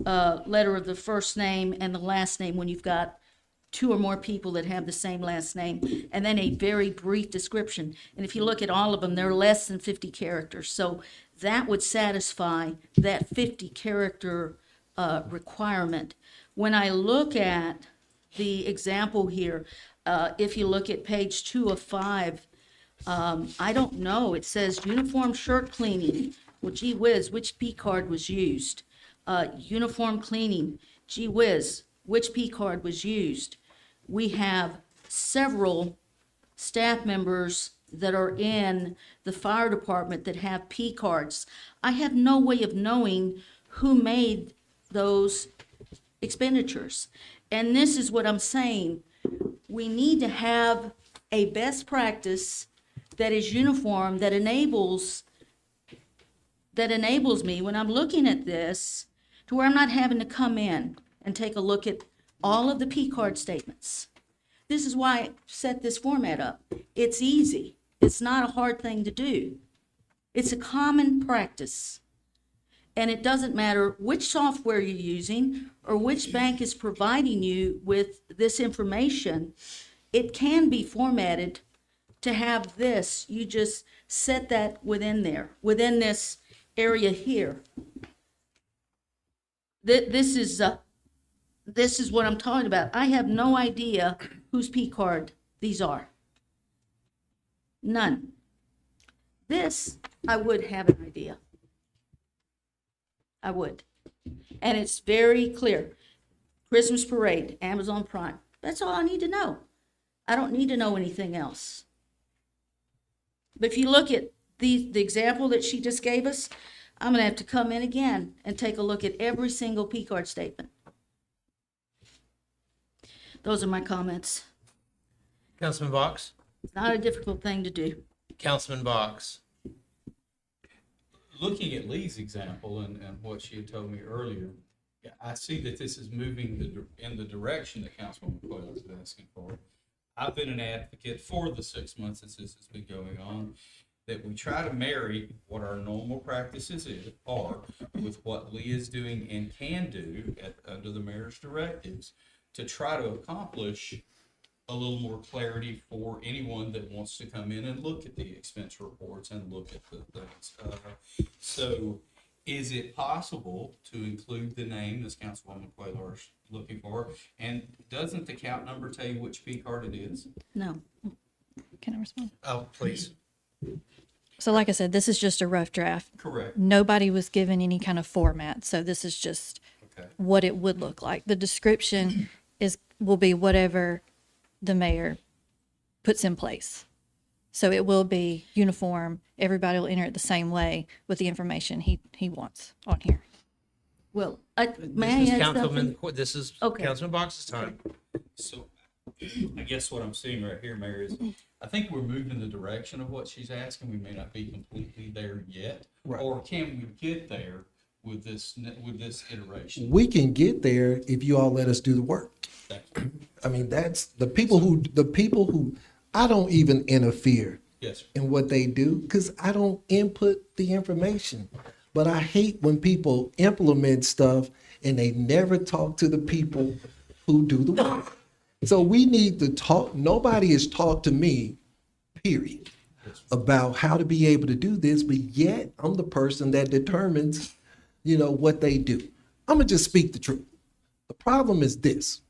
letter of the first name and the last name when you've got two or more people that have the same last name, and then a very brief description. And if you look at all of them, they're less than 50 characters. So that would satisfy that 50 character requirement. When I look at the example here, if you look at page 2 of 5, I don't know, it says uniform shirt cleaning. Well, gee whiz, which P card was used? Uniform cleaning, gee whiz, which P card was used? We have several staff members that are in the fire department that have P cards. I have no way of knowing who made those expenditures. And this is what I'm saying. We need to have a best practice that is uniform, that enables me when I'm looking at this to where I'm not having to come in and take a look at all of the P card statements. This is why I set this format up. It's easy. It's not a hard thing to do. It's a common practice. And it doesn't matter which software you're using or which bank is providing you with this information. It can be formatted to have this. You just set that within there, within this area here. This is what I'm talking about. I have no idea whose P card these are. None. This, I would have an idea. I would. And it's very clear. Christmas parade, Amazon Prime. That's all I need to know. I don't need to know anything else. But if you look at the example that she just gave us, I'm going to have to come in again and take a look at every single P card statement. Those are my comments. Councilman Box? It's not a difficult thing to do. Councilman Box? Looking at Lee's example and what she had told me earlier, I see that this is moving in the direction that Councilwoman Coyle is asking for. I've been an advocate for the 6 months that this has been going on, that we try to marry what our normal practices are with what Lee is doing and can do under the mayor's directives to try to accomplish a little more clarity for anyone that wants to come in and look at the expense reports and look at the things. So is it possible to include the name as Councilwoman Cuellar is looking for? And doesn't the count number tell you which P card it is? No. Can I respond? Oh, please. So like I said, this is just a rough draft. Correct. Nobody was given any kind of format, so this is just what it would look like. The description will be whatever the mayor puts in place. So it will be uniform. Everybody will enter it the same way with the information he wants on here. Well, This may is I add Councilman, something? this is Okay. Councilman Box's time. So I guess what I'm seeing right here, Mayor, is I think we're moving in the direction of what she's asking. We may not be completely there yet. Right. Or can we get there with this iteration? We can get there if you all let us do the work. I mean, that's the people who I don't even interfere Yes, sir. in what they do because I don't input the information. But I hate when people implement stuff and they never talk to the people who do the work. So we need to talk. Nobody has talked to me, period, about how to be able to do this. But yet I'm the person that determines, what they do. I'm going to just speak the truth. The problem is this.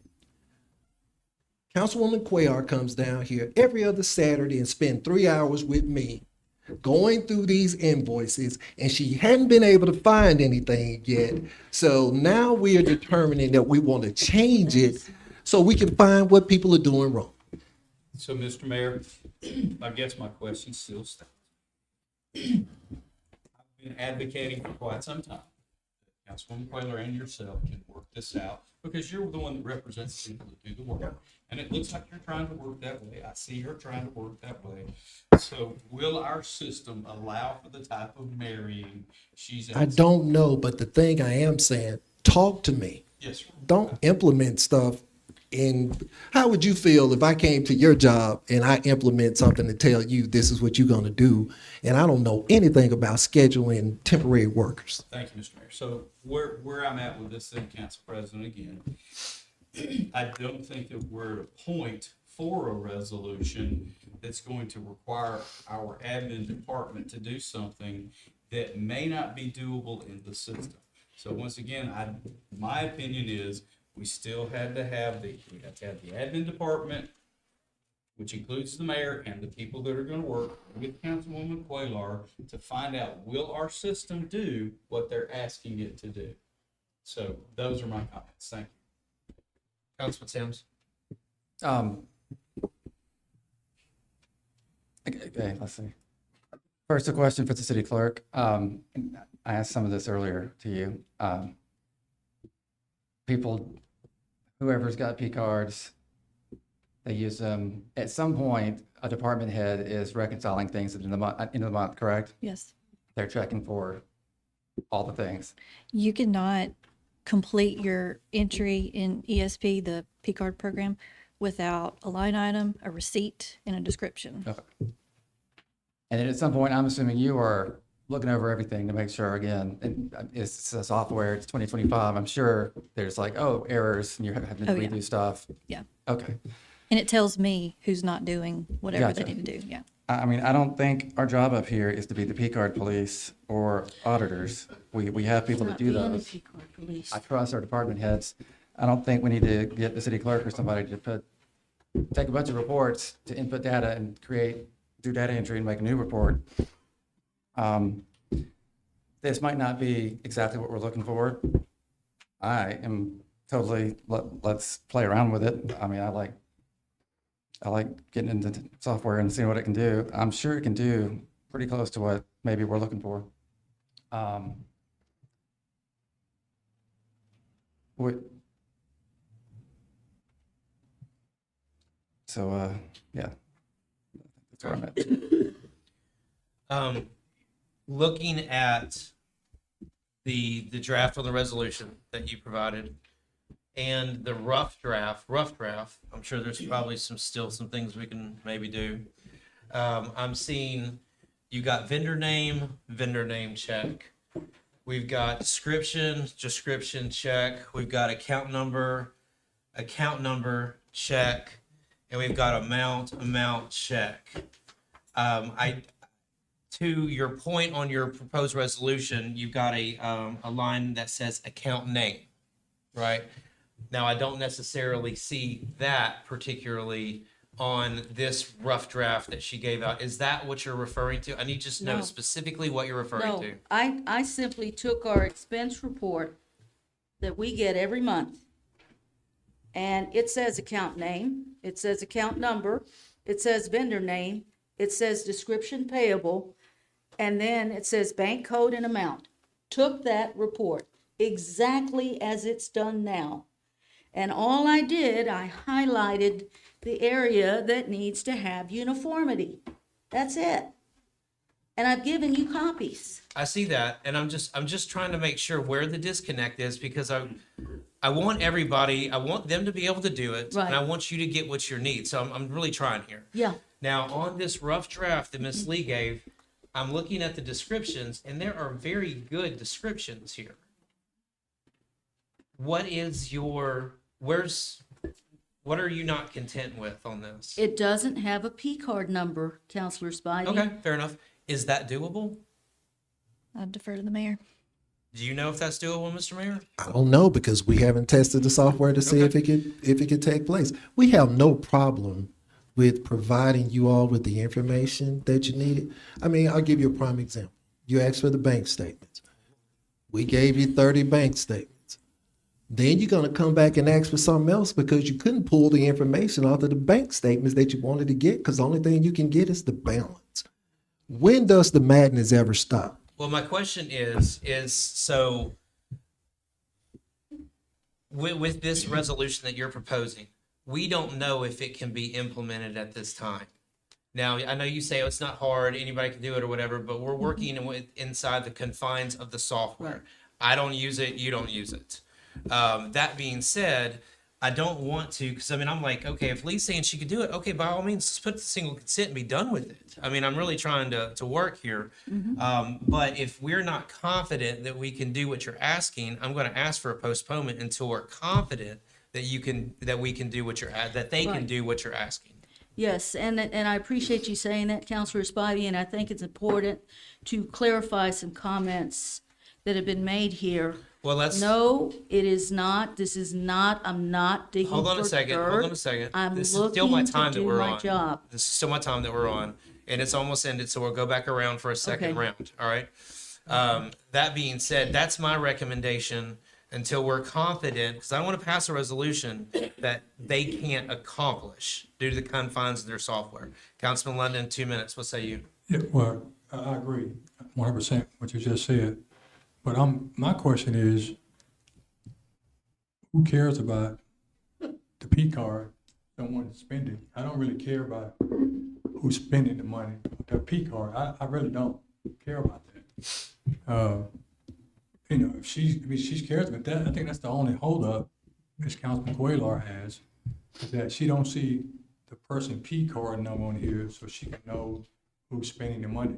Councilwoman Cuellar comes down here every other Saturday and spend 3 hours with me going through these invoices, and she hadn't been able to find anything yet. So now we are determining that we want to change it so we can find what people are doing wrong. So, Mr. Mayor, I guess my question still stands. I've been advocating for quite some time. Councilwoman Cuellar and yourself can work this out because you're the one that represents the people that do the work. And it looks like you're trying to work that way. I see her trying to work that way. So will our system allow for the type of marrying she's I don't know, but the thing I am saying, talk to me. Yes, sir. Don't implement stuff. And how would you feel if I came to your job and I implement something to tell you this is what you're going to do, and I don't know anything about scheduling temporary workers? Thank you, Mr. Mayor. So where I'm at with this thing, Council President, again, I don't think that we're at a point for a resolution that's going to require our admin department to do something that may not be doable in the system. So once again, my opinion is we still had to have the admin department, which includes the mayor and the people that are going to work with Councilwoman Quaylar to find out, will our system do what they're asking it to do? So those are my comments. Thank you. Councilman Sims? Okay, let's see. First, a question for the city clerk. I asked some of this earlier to you. People, whoever's got P cards, they use them. At some point, a department head is reconciling things in the month, correct? Yes. They're checking for all the things. You cannot complete your entry in ESP, the P card program, without a line item, a receipt, and a description. Okay. And then at some point, I'm assuming you are looking over everything to make sure, again, and it's a software, it's 2025. I'm sure there's like, errors, and you're having to Oh, yeah. redo stuff. Yeah. Okay. And it tells me who's not doing whatever they Gotcha. need to do. Yeah. I mean, I don't think our job up here is to be the P card police or auditors. We have people that do those. I trust our department heads. I don't think we need to get the city clerk or somebody to take a bunch of reports to input data and do data entry and make a new report. This might not be exactly what we're looking for. I am totally, let's play around with it. I mean, I like getting into software and seeing what it can do. I'm sure it can do pretty close to what maybe we're looking for. Yeah, that's where I'm at. Looking at the draft on the resolution that you provided and the rough draft, I'm sure there's probably still some things we can maybe do. I'm seeing you got vendor name check. We've got description check. We've got account number check. And we've got amount check. To your point on your proposed resolution, you've got a line that says account name, right? Now, I don't necessarily see that particularly on this rough draft that she gave out. Is that what you're referring to? I need to just know No. specifically what you're referring No, to. I simply took our expense report that we get every month, and it says account name, it says account number, it says vendor name, it says description payable, and then it says bank code and amount. Took that report exactly as it's done now. And all I did, I highlighted the area that needs to have uniformity. That's it. And I've given you copies. I see that, and I'm just trying to make sure where the disconnect is, because I want I want them to be able to do it, Right. and I want you to get what you need. So I'm really trying here. Yeah. Now, on this rough draft that Ms. Lee gave, I'm looking at the descriptions, and there are very good descriptions here. What are you not content with on this? It doesn't have a P card number, Counselor Spivey. Okay, fair enough. Is that doable? I defer to the mayor. Do you know if that's doable, Mr. Mayor? I don't know, because we haven't tested the software to see if it could take place. We have no problem with providing you all with the information that you needed. I mean, I'll give you a prime example. You asked for the bank statements. We gave you 30 bank statements. Then you're going to come back and ask for something else because you couldn't pull the information out of the bank statements that you wanted to get, because the only thing you can get is the balance. When does the madness ever stop? Well, my question is so with this resolution that you're proposing, we don't know if it can be implemented at this time. Now, I know you say it's not hard, anybody can do it or whatever, but we're working inside the confines of the software. I don't use it, you don't use it. That being said, I don't want to, because I mean, I'm like, okay, if Lee's saying she could do it, okay, by all means, let's put the single consent and be done with it. I mean, I'm really trying to work here. But if we're not confident that we can do what you're asking, I'm going to ask for a postponement until we're confident that we can do what that they can Right. do what you're asking. Yes, and I appreciate you saying that, Counselor Spivey, and I think it's important to clarify some comments that have been made here. Well, let's. No, it is not. This is not. I'm not digging Hold on for a second. dirt. Hold on a second. I'm This is still my looking time to that do we're my on. job. This is still my time that we're on, and it's almost ended. So we'll go back around for a second Okay. round. All right. That being said, that's my recommendation until we're confident, because I don't want to pass a resolution that they can't accomplish due to the confines of their software. Councilman London, 2 minutes. What say you? Yeah, well, I agree 100% what you just said. But my question is, who cares about the P card? Someone spending. I don't really care about who's spending the money. The P card, I really don't care about that. If she cares about that, I think that's the only holdup Ms. Councilman Cuellar has, is that she don't see the person P card number on here, so she can know who's spending the money.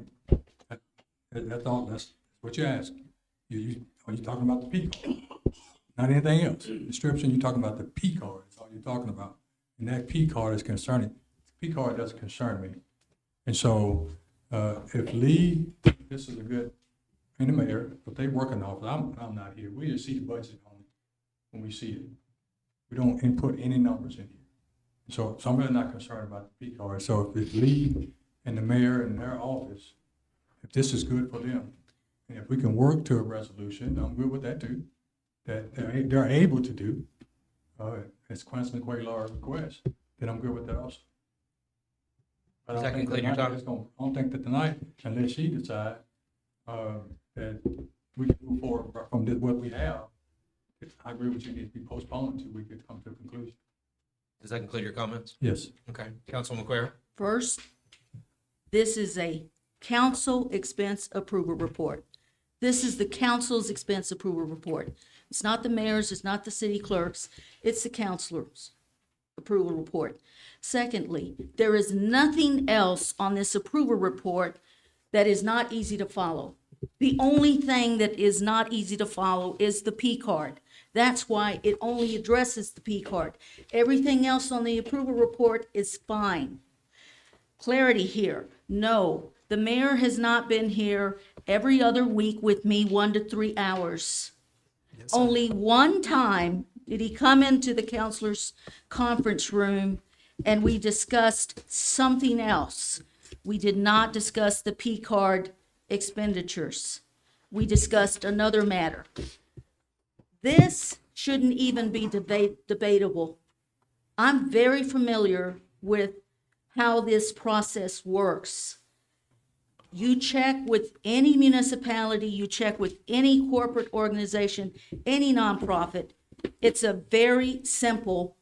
That's all. That's what you ask. Are you talking about the P card? Not anything else. Description, you're talking about the P card. That's all you're talking about. And that P card is concerning. The P card doesn't concern me. And so, if Lee, this is a good, and the mayor, if they work in the office, I'm not here. We just see the budget on when we see it. We don't input any numbers in here. So I'm really not concerned about the P card. So if Lee and the mayor and their office, if this is good for them, and if we can work to a resolution, I'm good with that too, that they're able to do, as Councilman Cuellar requests, then I'm good with that also. But Does I that don't think conclude your tonight time? it's gonna- I don't think that tonight, unless she decide, that we can move forward from what we have, I agree with you, it needs to be postponed until we could come to a conclusion. Does that conclude your comments? Yes. Okay. Councilman McQuarrie? First, this is a council expense approval report. This is the council's expense approval report. It's not the mayor's, it's not the city clerk's, it's the councilor's approval report. Secondly, there is nothing else on this approval report that is not easy to follow. The only thing that is not easy to follow is the P card. That's why it only addresses the P card. Everything else on the approval report is fine. Clarity here. No, the mayor has not been here every other week with me 1 to 3 hours. Only one time did he come into the councilors' conference room and we discussed something else. We did not discuss the P card expenditures. We discussed another matter. This shouldn't even be debatable. I'm very familiar with how this process works. You check with any municipality, you check with any corporate organization, any nonprofit. It's a very simple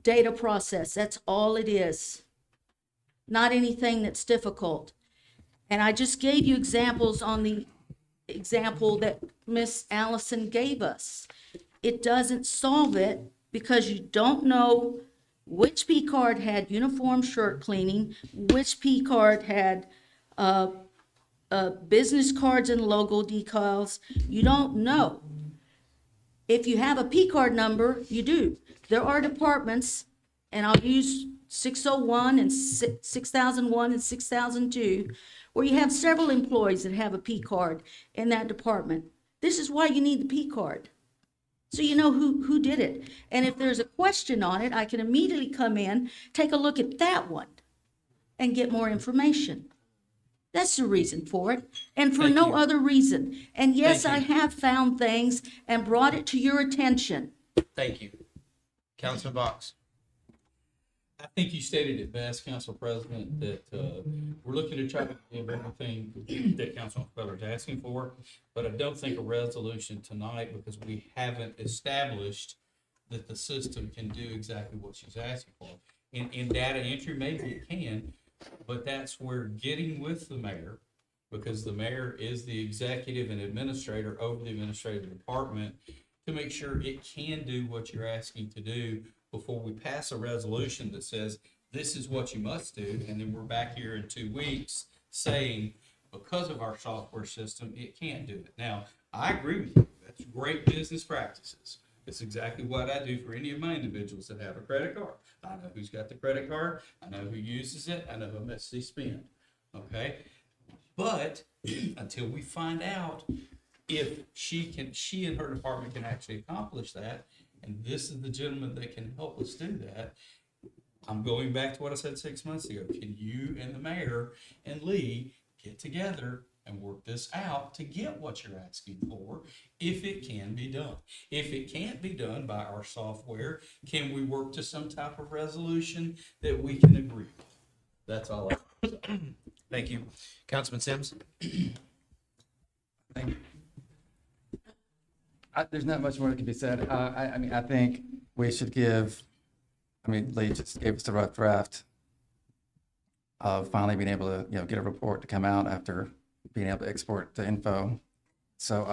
data process. That's all it is. Not anything that's difficult. And I just gave you examples on the example that Miss Allison gave us. It doesn't solve it because you don't know which P card had uniform shirt cleaning, which P card had business cards and logo decals. You don't know. If you have a P card number, you do. There are departments, and I'll use 601 and 6001 and 6002, where you have several employees that have a P card in that department. This is why you need the P card. So you know who did it. And if there's a question on it, I can immediately come in, take a look at that one, and get more information. That's the reason for it, and for no other reason. And yes, I have found things and brought it to your attention. Thank you. Councilman Box? I think you stated it best, Council President, that we're looking to try to give everything that Councilman Queller is asking for, but I don't think a resolution tonight, because we haven't established that the system can do exactly what she's asking for. In data entry, maybe it can, but that's where getting with the mayor, because the mayor is the executive and administrator over the administrative department, to make sure it can do what you're asking to do before we pass a resolution that says, this is what you must do, and then we're back here in 2 weeks saying, because of our software system, it can't do it. Now, I agree with you. That's great business practices. It's exactly what I do for any of my individuals that have a credit card. I know who's got the credit card, I know who uses it, I know how much they spend, okay? But until we find out if she and her department can actually accomplish that, and this is the gentleman that can help us do that, I'm going back to what I said 6 months ago. Can you and the mayor and Lee get together and work this out to get what you're asking for, if it can be done? If it can't be done by our software, can we work to some type of resolution that we can agree with? That's all I have to say. Thank you. Councilman Sims? There's not much more that can be said. I mean, I think we should give, Lee just gave us a rough draft of finally being able to, get a report to come out after being able to export the info. So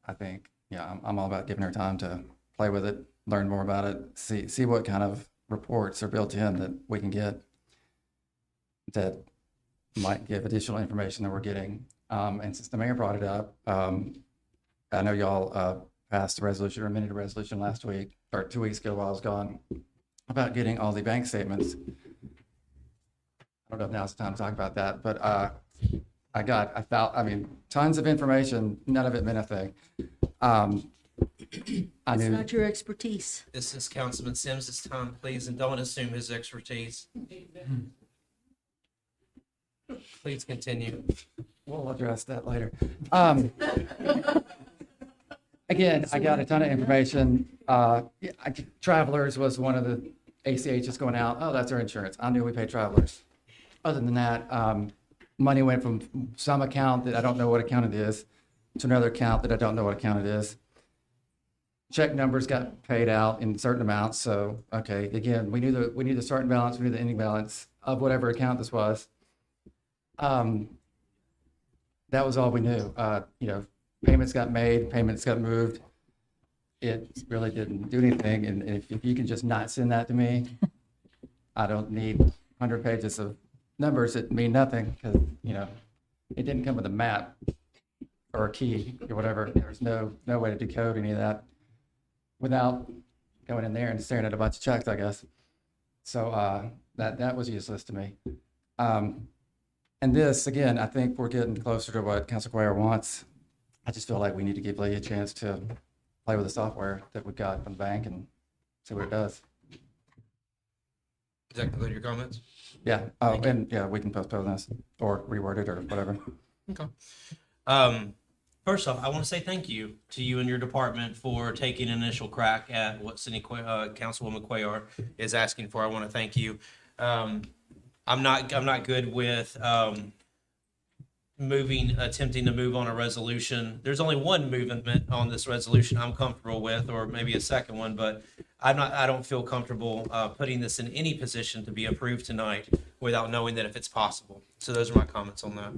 I think, I'm all about giving her time to play with it, learn more about it, see what kind of reports are built in that we can get that might give additional information that we're getting. And since the mayor brought it up, I know y'all passed a resolution or amended a resolution last week or 2 weeks ago while I was gone about getting all the bank statements. I don't know if now's the time to talk about that, but I found tons of information. None of it meant a thing. It's not your expertise. This is Councilman Sims' time, please, and don't assume his expertise. Please continue. We'll address that later. Again, I got a ton of information. Travelers was one of the ACHs going out. Oh, that's our insurance. I knew we paid Travelers. Other than that, money went from some account that I don't know what account it is to another account that I don't know what account it is. Check numbers got paid out in certain amounts. So, okay, again, we knew the starting balance, we knew the ending balance of whatever account this was. That was all we knew. Payments got made, payments got moved. It really didn't do anything. And if you can just not send that to me, I don't need 100 pages of numbers that mean nothing, because, it didn't come with a map or a key or whatever. There's no way to decode any of that without going in there and staring at a bunch of checks, I guess. So that was useless to me. And this, again, I think we're getting closer to what Council Cuellar wants. I just feel like we need to give Lee a chance to play with the software that we got from the bank and see what it does. Does that conclude your comments? Yeah. Oh, and yeah, we can postpone this or reword it or whatever. Okay. First off, I want to say thank you to you and your department for taking an initial crack at what Councilwoman Cuellar is asking for. I want to thank you. I'm not good with attempting to move on a resolution. There's only one movement on this resolution I'm comfortable with, or maybe a second one, but I don't feel comfortable putting this in any position to be approved tonight without knowing that if it's possible. So those are my comments on that.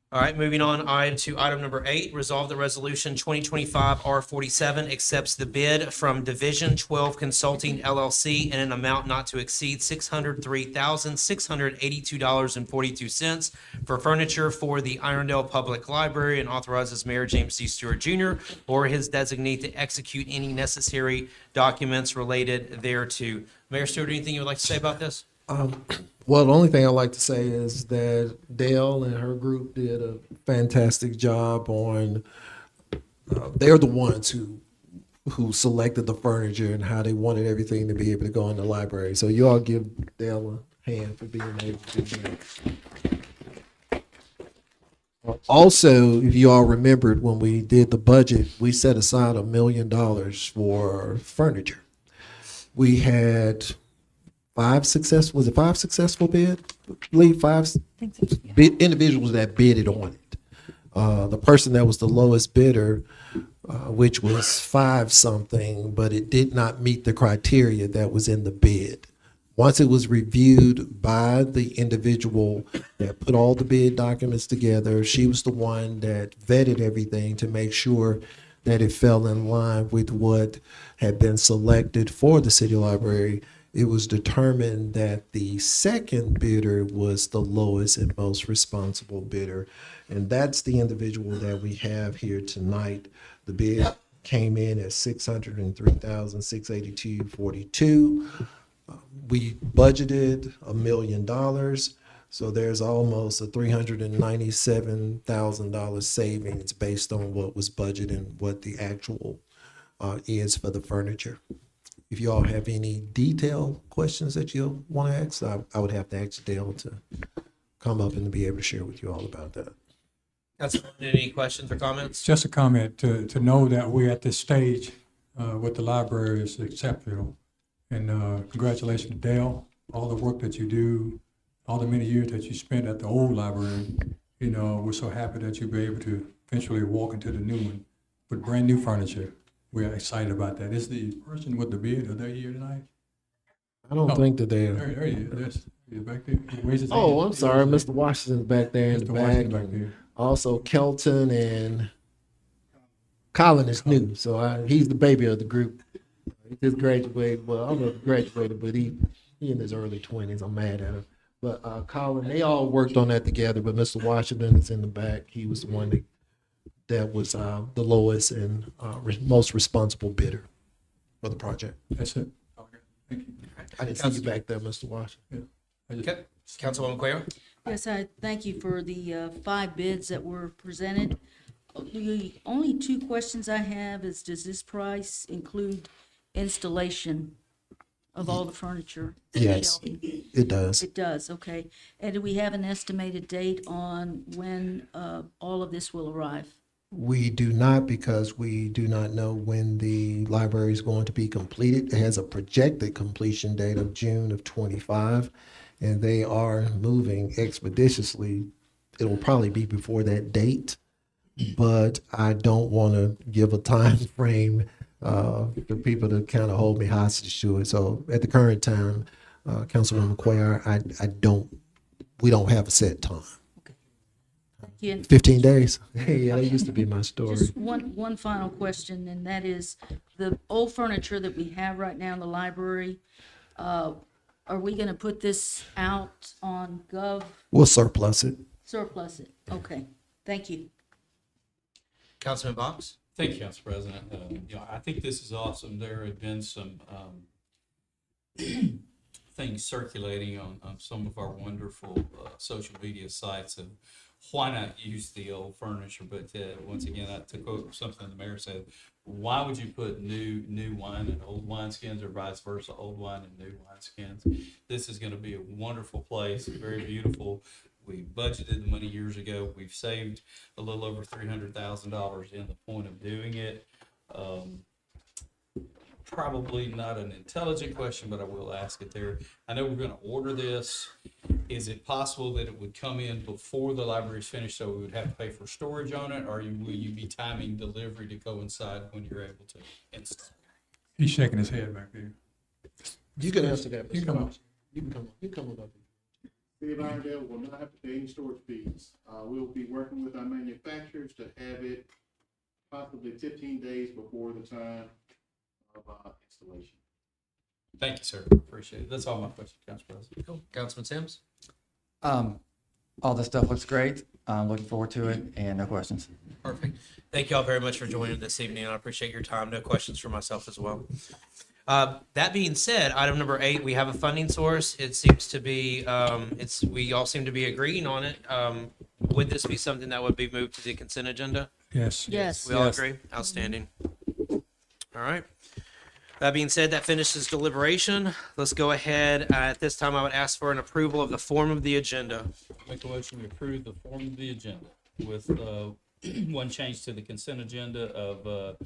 All right, moving on to item number 8, resolve the resolution 2025 R47 accepts the bid from Division 12 Consulting LLC in an amount not to exceed $603,682.42 for furniture for the Irondale Public Library, and authorizes Mayor James C. Stewart Jr. or his designee to execute any necessary documents related thereto. Mayor Stewart, anything you would like to say about this? Well, the only thing I'd like to say is that Dale and her group did a fantastic job on, they're the ones who selected the furniture and how they wanted everything to be able to go in the library. So you all give Dale a hand for being able to do that. Also, if you all remembered, when we did the budget, we set aside $1 million for furniture. We had five successful bid? I believe five individuals that bidded on it. The person that was the lowest bidder, which was 5 something, but it did not meet the criteria that was in the bid. Once it was reviewed by the individual that put all the bid documents together, she was the one that vetted everything to make sure that it fell in line with what had been selected for the city library. It was determined that the second bidder was the lowest and most responsible bidder. And that's the individual that we have here tonight. The bid came in at $603,682.42. We budgeted $1 million, so there's almost a $397,000 savings based on what was budgeted and what the actual is for the furniture. If you all have any detailed questions that you want to ask, I would have to ask Dale to come up and be able to share with you all about that. Councilman, any questions or comments? Just a comment to know that we're at this stage with the library is exceptional. And congratulations, Dale, all the work that you do, all the many years that you spent at the old library. You know, we're so happy that you'll be able to eventually walk into the new one with brand new furniture. We're excited about that. Is the person with the beard, are they here tonight? I don't think that they are. There he is. He's back there. He raised his Oh, hand. I'm sorry. Mr. Washington's back there in the Mr. back. Washington back there. Also, Kelton and Colin is new, so he's the baby of the group. He just graduated. Well, I'm not graduated, but he in his early 20s. I'm mad at him. But Colin, they all worked on that together. But Mr. Washington is in the back. He was the one that was the lowest and most responsible bidder for the project. That's it. Okay, thank you. I didn't see you back there, Mr. Washington. Okay. Councilwoman Cuellar? Yes, I thank you for the 5 bids that were presented. The only 2 questions I have is, does this price include installation of all the furniture? Yes, it does. It does, okay. And do we have an estimated date on when all of this will arrive? We do not, because we do not know when the library is going to be completed. It has a projected completion date of June of 25, and they are moving expeditiously. It will probably be before that date, but I don't want to give a time frame for people to kind of hold me hostage to it. So at the current time, Councilwoman Cuellar, we don't have a set time. Thank you. 15 days. Yeah, that used to be my story. Just one final question, and that is, the old furniture that we have right now in the library, are we gonna put this out on Gov? We'll surplus it. Surplus it, okay, thank you. Councilman Box? Thank you, Council President. I think this is awesome. There have been some things circulating on some of our wonderful social media sites of why not use the old furniture. But once again, to quote something the mayor said, why would you put new wine in old wineskins, or vice versa, old wine in new wineskins? This is going to be a wonderful place, very beautiful. We budgeted the money years ago. We've saved a little over $300,000 in the point of doing it. Probably not an intelligent question, but I will ask it there. I know we're going to order this. Is it possible that it would come in before the library is finished, so we would have to pay for storage on it, or will you be timing delivery to coincide when you're able to install? He's shaking his head back there. You can answer that. You can come up. You can come up. You can come up. City of Irondale will not have to pay any storage fees. We'll be working with our manufacturers to have it possibly 15 days before the time of installation. Thank you, sir. Appreciate it. That's all my questions, Council President. Cool. Councilman Sims? All this stuff looks great. I'm looking forward to it, and no questions. Perfect. Thank you all very much for joining this evening. I appreciate your time. No questions for myself as well. That being said, item number 8, we have a funding source. It seems to be, we all seem to be agreeing on it. Would this be something that would be moved to the consent agenda? Yes. Yes. We all agree? Outstanding. All right. That being said, that finishes deliberation. Let's go ahead. At this time, I would ask for an approval of the form of the agenda. Make a motion to approve the form of the agenda with one change to the consent agenda of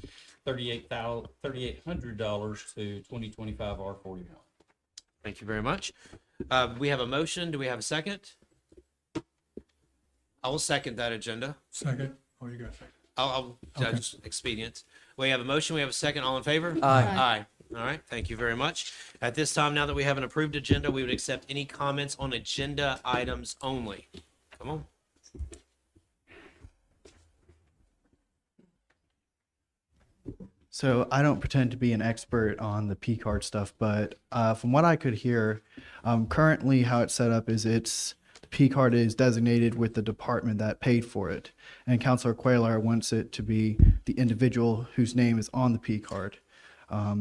$3,800 to 2025 R41. Thank you very much. We have a motion. Do we have a second? I will second that agenda. Second. Oh, you got a second. I'll judge expedient. We have a motion. We have a second. All in favor? Aye. Aye. All right. Thank you very much. At this time, now that we have an approved agenda, we would accept any comments on agenda items only. Come on. So I don't pretend to be an expert on the P card stuff, but from what I could hear, currently how it's set up is it's the P card is designated with the department that paid for it. And Councilor Cuellar wants it to be the individual whose name is on the P card.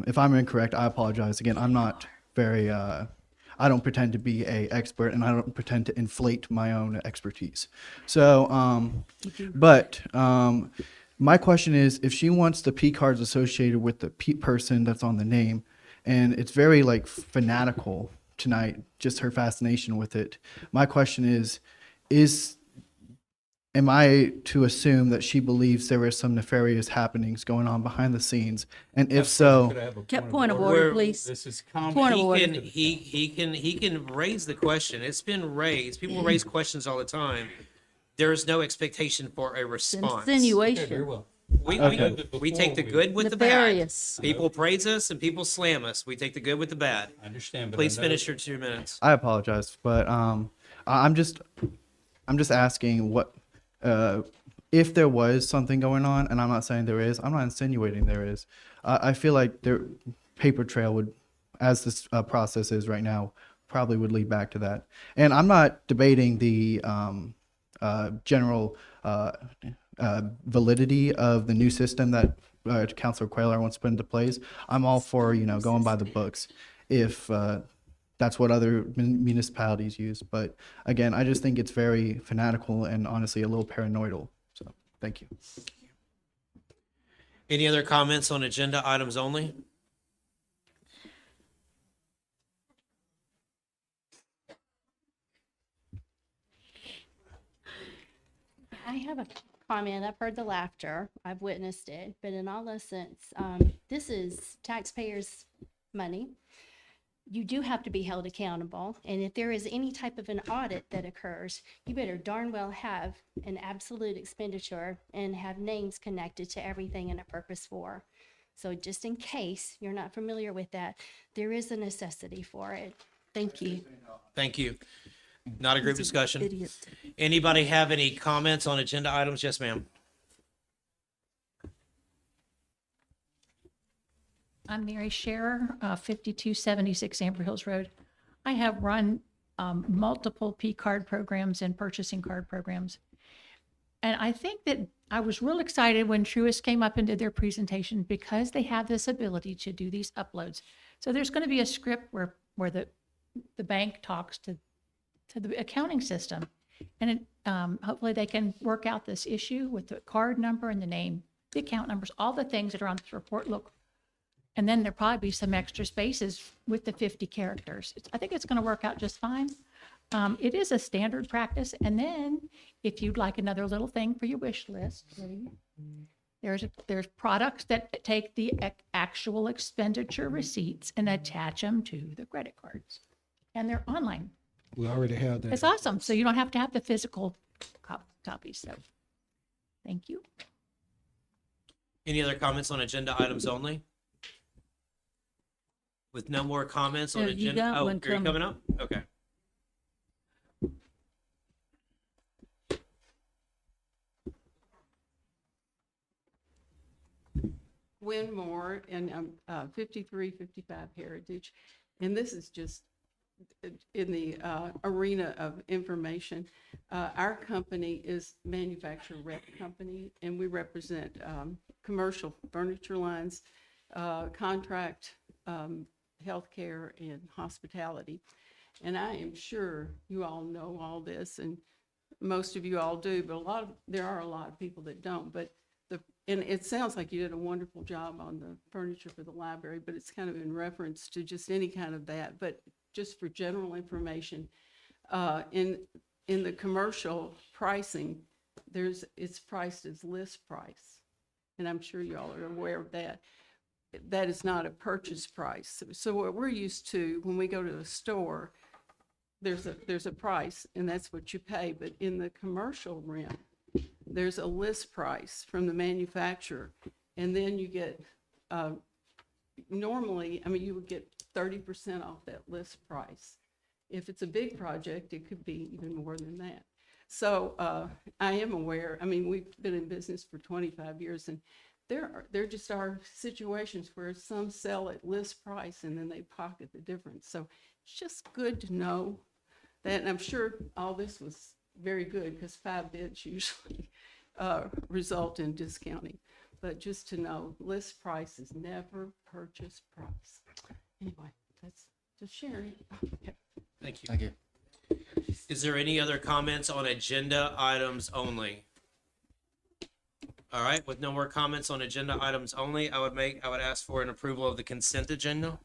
If I'm incorrect, I apologize. Again, I'm not very, I don't pretend to be a expert, and I don't pretend to inflate my own expertise. So, my question is, if she wants the P cards associated with the person that's on the name, and it's very like fanatical tonight, just her fascination with it. My question is, am I to assume that she believes there were some nefarious happenings going on behind the scenes? And if so, Point of order, please. This is Point of order. He can raise the question. It's been raised. People raise questions all the time. There is no expectation for a response. Insinuation. We take the good with Nefarious. the bad. People praise us and people slam us. We take the good with the bad. I understand, but Please I know- finish your 2 minutes. I apologize, but I'm just asking what if there was something going on, and I'm not saying there is. I'm not insinuating there is. I feel like their paper trail would, as this process is right now, probably would lead back to that. And I'm not debating the general validity of the new system that Councilor Cuellar wants to put into place. I'm all for, going by the books if that's what other municipalities use. But again, I just think it's very fanatical and honestly a little paranoidal. So thank you. Any other comments on agenda items only? I have a comment. I've heard the laughter. I've witnessed it. But in all essence, this is taxpayers' money. You do have to be held accountable. And if there is any type of an audit that occurs, you better darn well have an absolute expenditure and have names connected to everything and a purpose for. So just in case you're not familiar with that, there is a necessity for it. Thank you. Thank you. Not a group discussion. Idiot. Anybody have any comments on agenda items? Yes, ma'am. I'm Mary Scherer, 5276 Amber Hills Road. I have run multiple P card programs and purchasing card programs. And I think that I was real excited when Truist came up and did their presentation because they have this ability to do these uploads. So there's going to be a script where the bank talks to the accounting system. And hopefully they can work out this issue with the card number and the name, the account numbers, all the things that are on this report look. And then there'll probably be some extra spaces with the 50 characters. I think it's going to work out just fine. It is a standard practice. And then if you'd like another little thing for your wish list, there's products that take the actual expenditure receipts and attach them to the credit cards. And they're online. We already have that. It's awesome. So you don't have to have the physical copies. So thank you. Any other comments on agenda items only? With no more comments on No, you agenda. got one Are you coming. coming up? Okay. Win Moore, and I'm 5355 Heritage. And this is just in the arena of information. Our company is manufacturer rep company, and we represent commercial furniture lines, contract, healthcare, and hospitality. And I am sure you all know all this, and most of you all do, but there are a lot of people that don't. But and it sounds like you did a wonderful job on the furniture for the library, but it's kind of in reference to just any kind of that. But just for general information, in the commercial pricing, it's priced as list price, and I'm sure you all are aware of that. That is not a purchase price. So what we're used to when we go to a store, there's a price, and that's what you pay. But in the commercial realm, there's a list price from the manufacturer, and then you get normally, you would get 30% off that list price. If it's a big project, it could be even more than that. So I am aware. We've been in business for 25 years, and there just are situations where some sell at list price and then they pocket the difference. So it's just good to know That, and I'm sure all this was very good because 5 bids usually result in discounting. But just to know, list price is never purchase price. Anyway, that's just sharing. Okay. Thank you. Thank you. Is there any other comments on agenda items only? All right, with no more comments on agenda items only, I would ask for an approval of the consent agenda.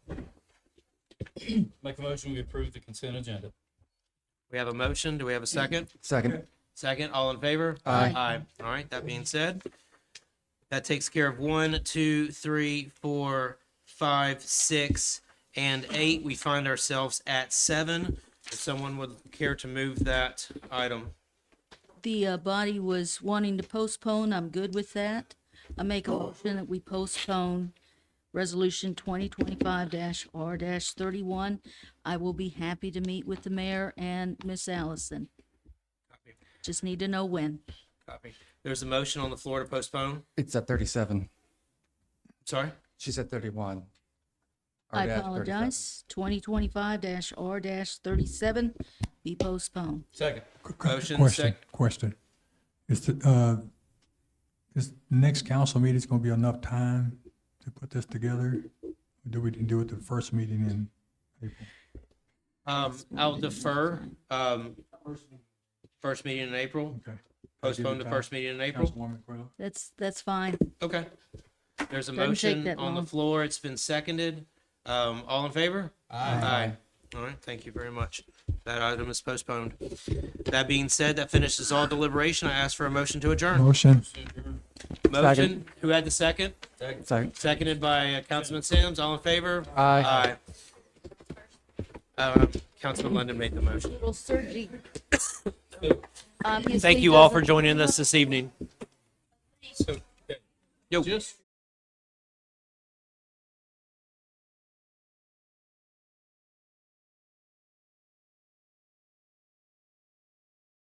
Make a motion, we approve the consent agenda. We have a motion. Do we have a second? Second. Second, all in favor? Aye. Aye. All right, that being said, that takes care of 1, 2, 3, 4, 5, 6, and 8. We find ourselves at 7. If someone would care to move that item. The body was wanting to postpone. I'm good with that. I make a motion that we postpone Resolution 2025-R-31. I will be happy to meet with the mayor and Miss Allison. Just need to know when. Copy. There's a motion on the floor to postpone. It's at 37. Sorry? She said 31. I Or dash 37. apologize. 2025-R-37 be postponed. Second. Motion Question. Is the next council meeting going to be enough time to put this together? Or do we do it the first meeting in April? I'll defer, first meeting in April. Okay. Postpone the first meeting in April. Councilwoman Quayle? That's fine. Okay. There's a Doesn't take motion that on the long. floor. It's been seconded. All in favor? Aye. All right, thank you very much. That item is postponed. That being said, that finishes all deliberation. I ask for a motion to adjourn. Motion. Motion, who had the second? Second. Seconded by Councilman Sims. All in favor? Aye. Councilman London made the motion. Little surgery. Thank you all for joining us this evening. So, Yo. just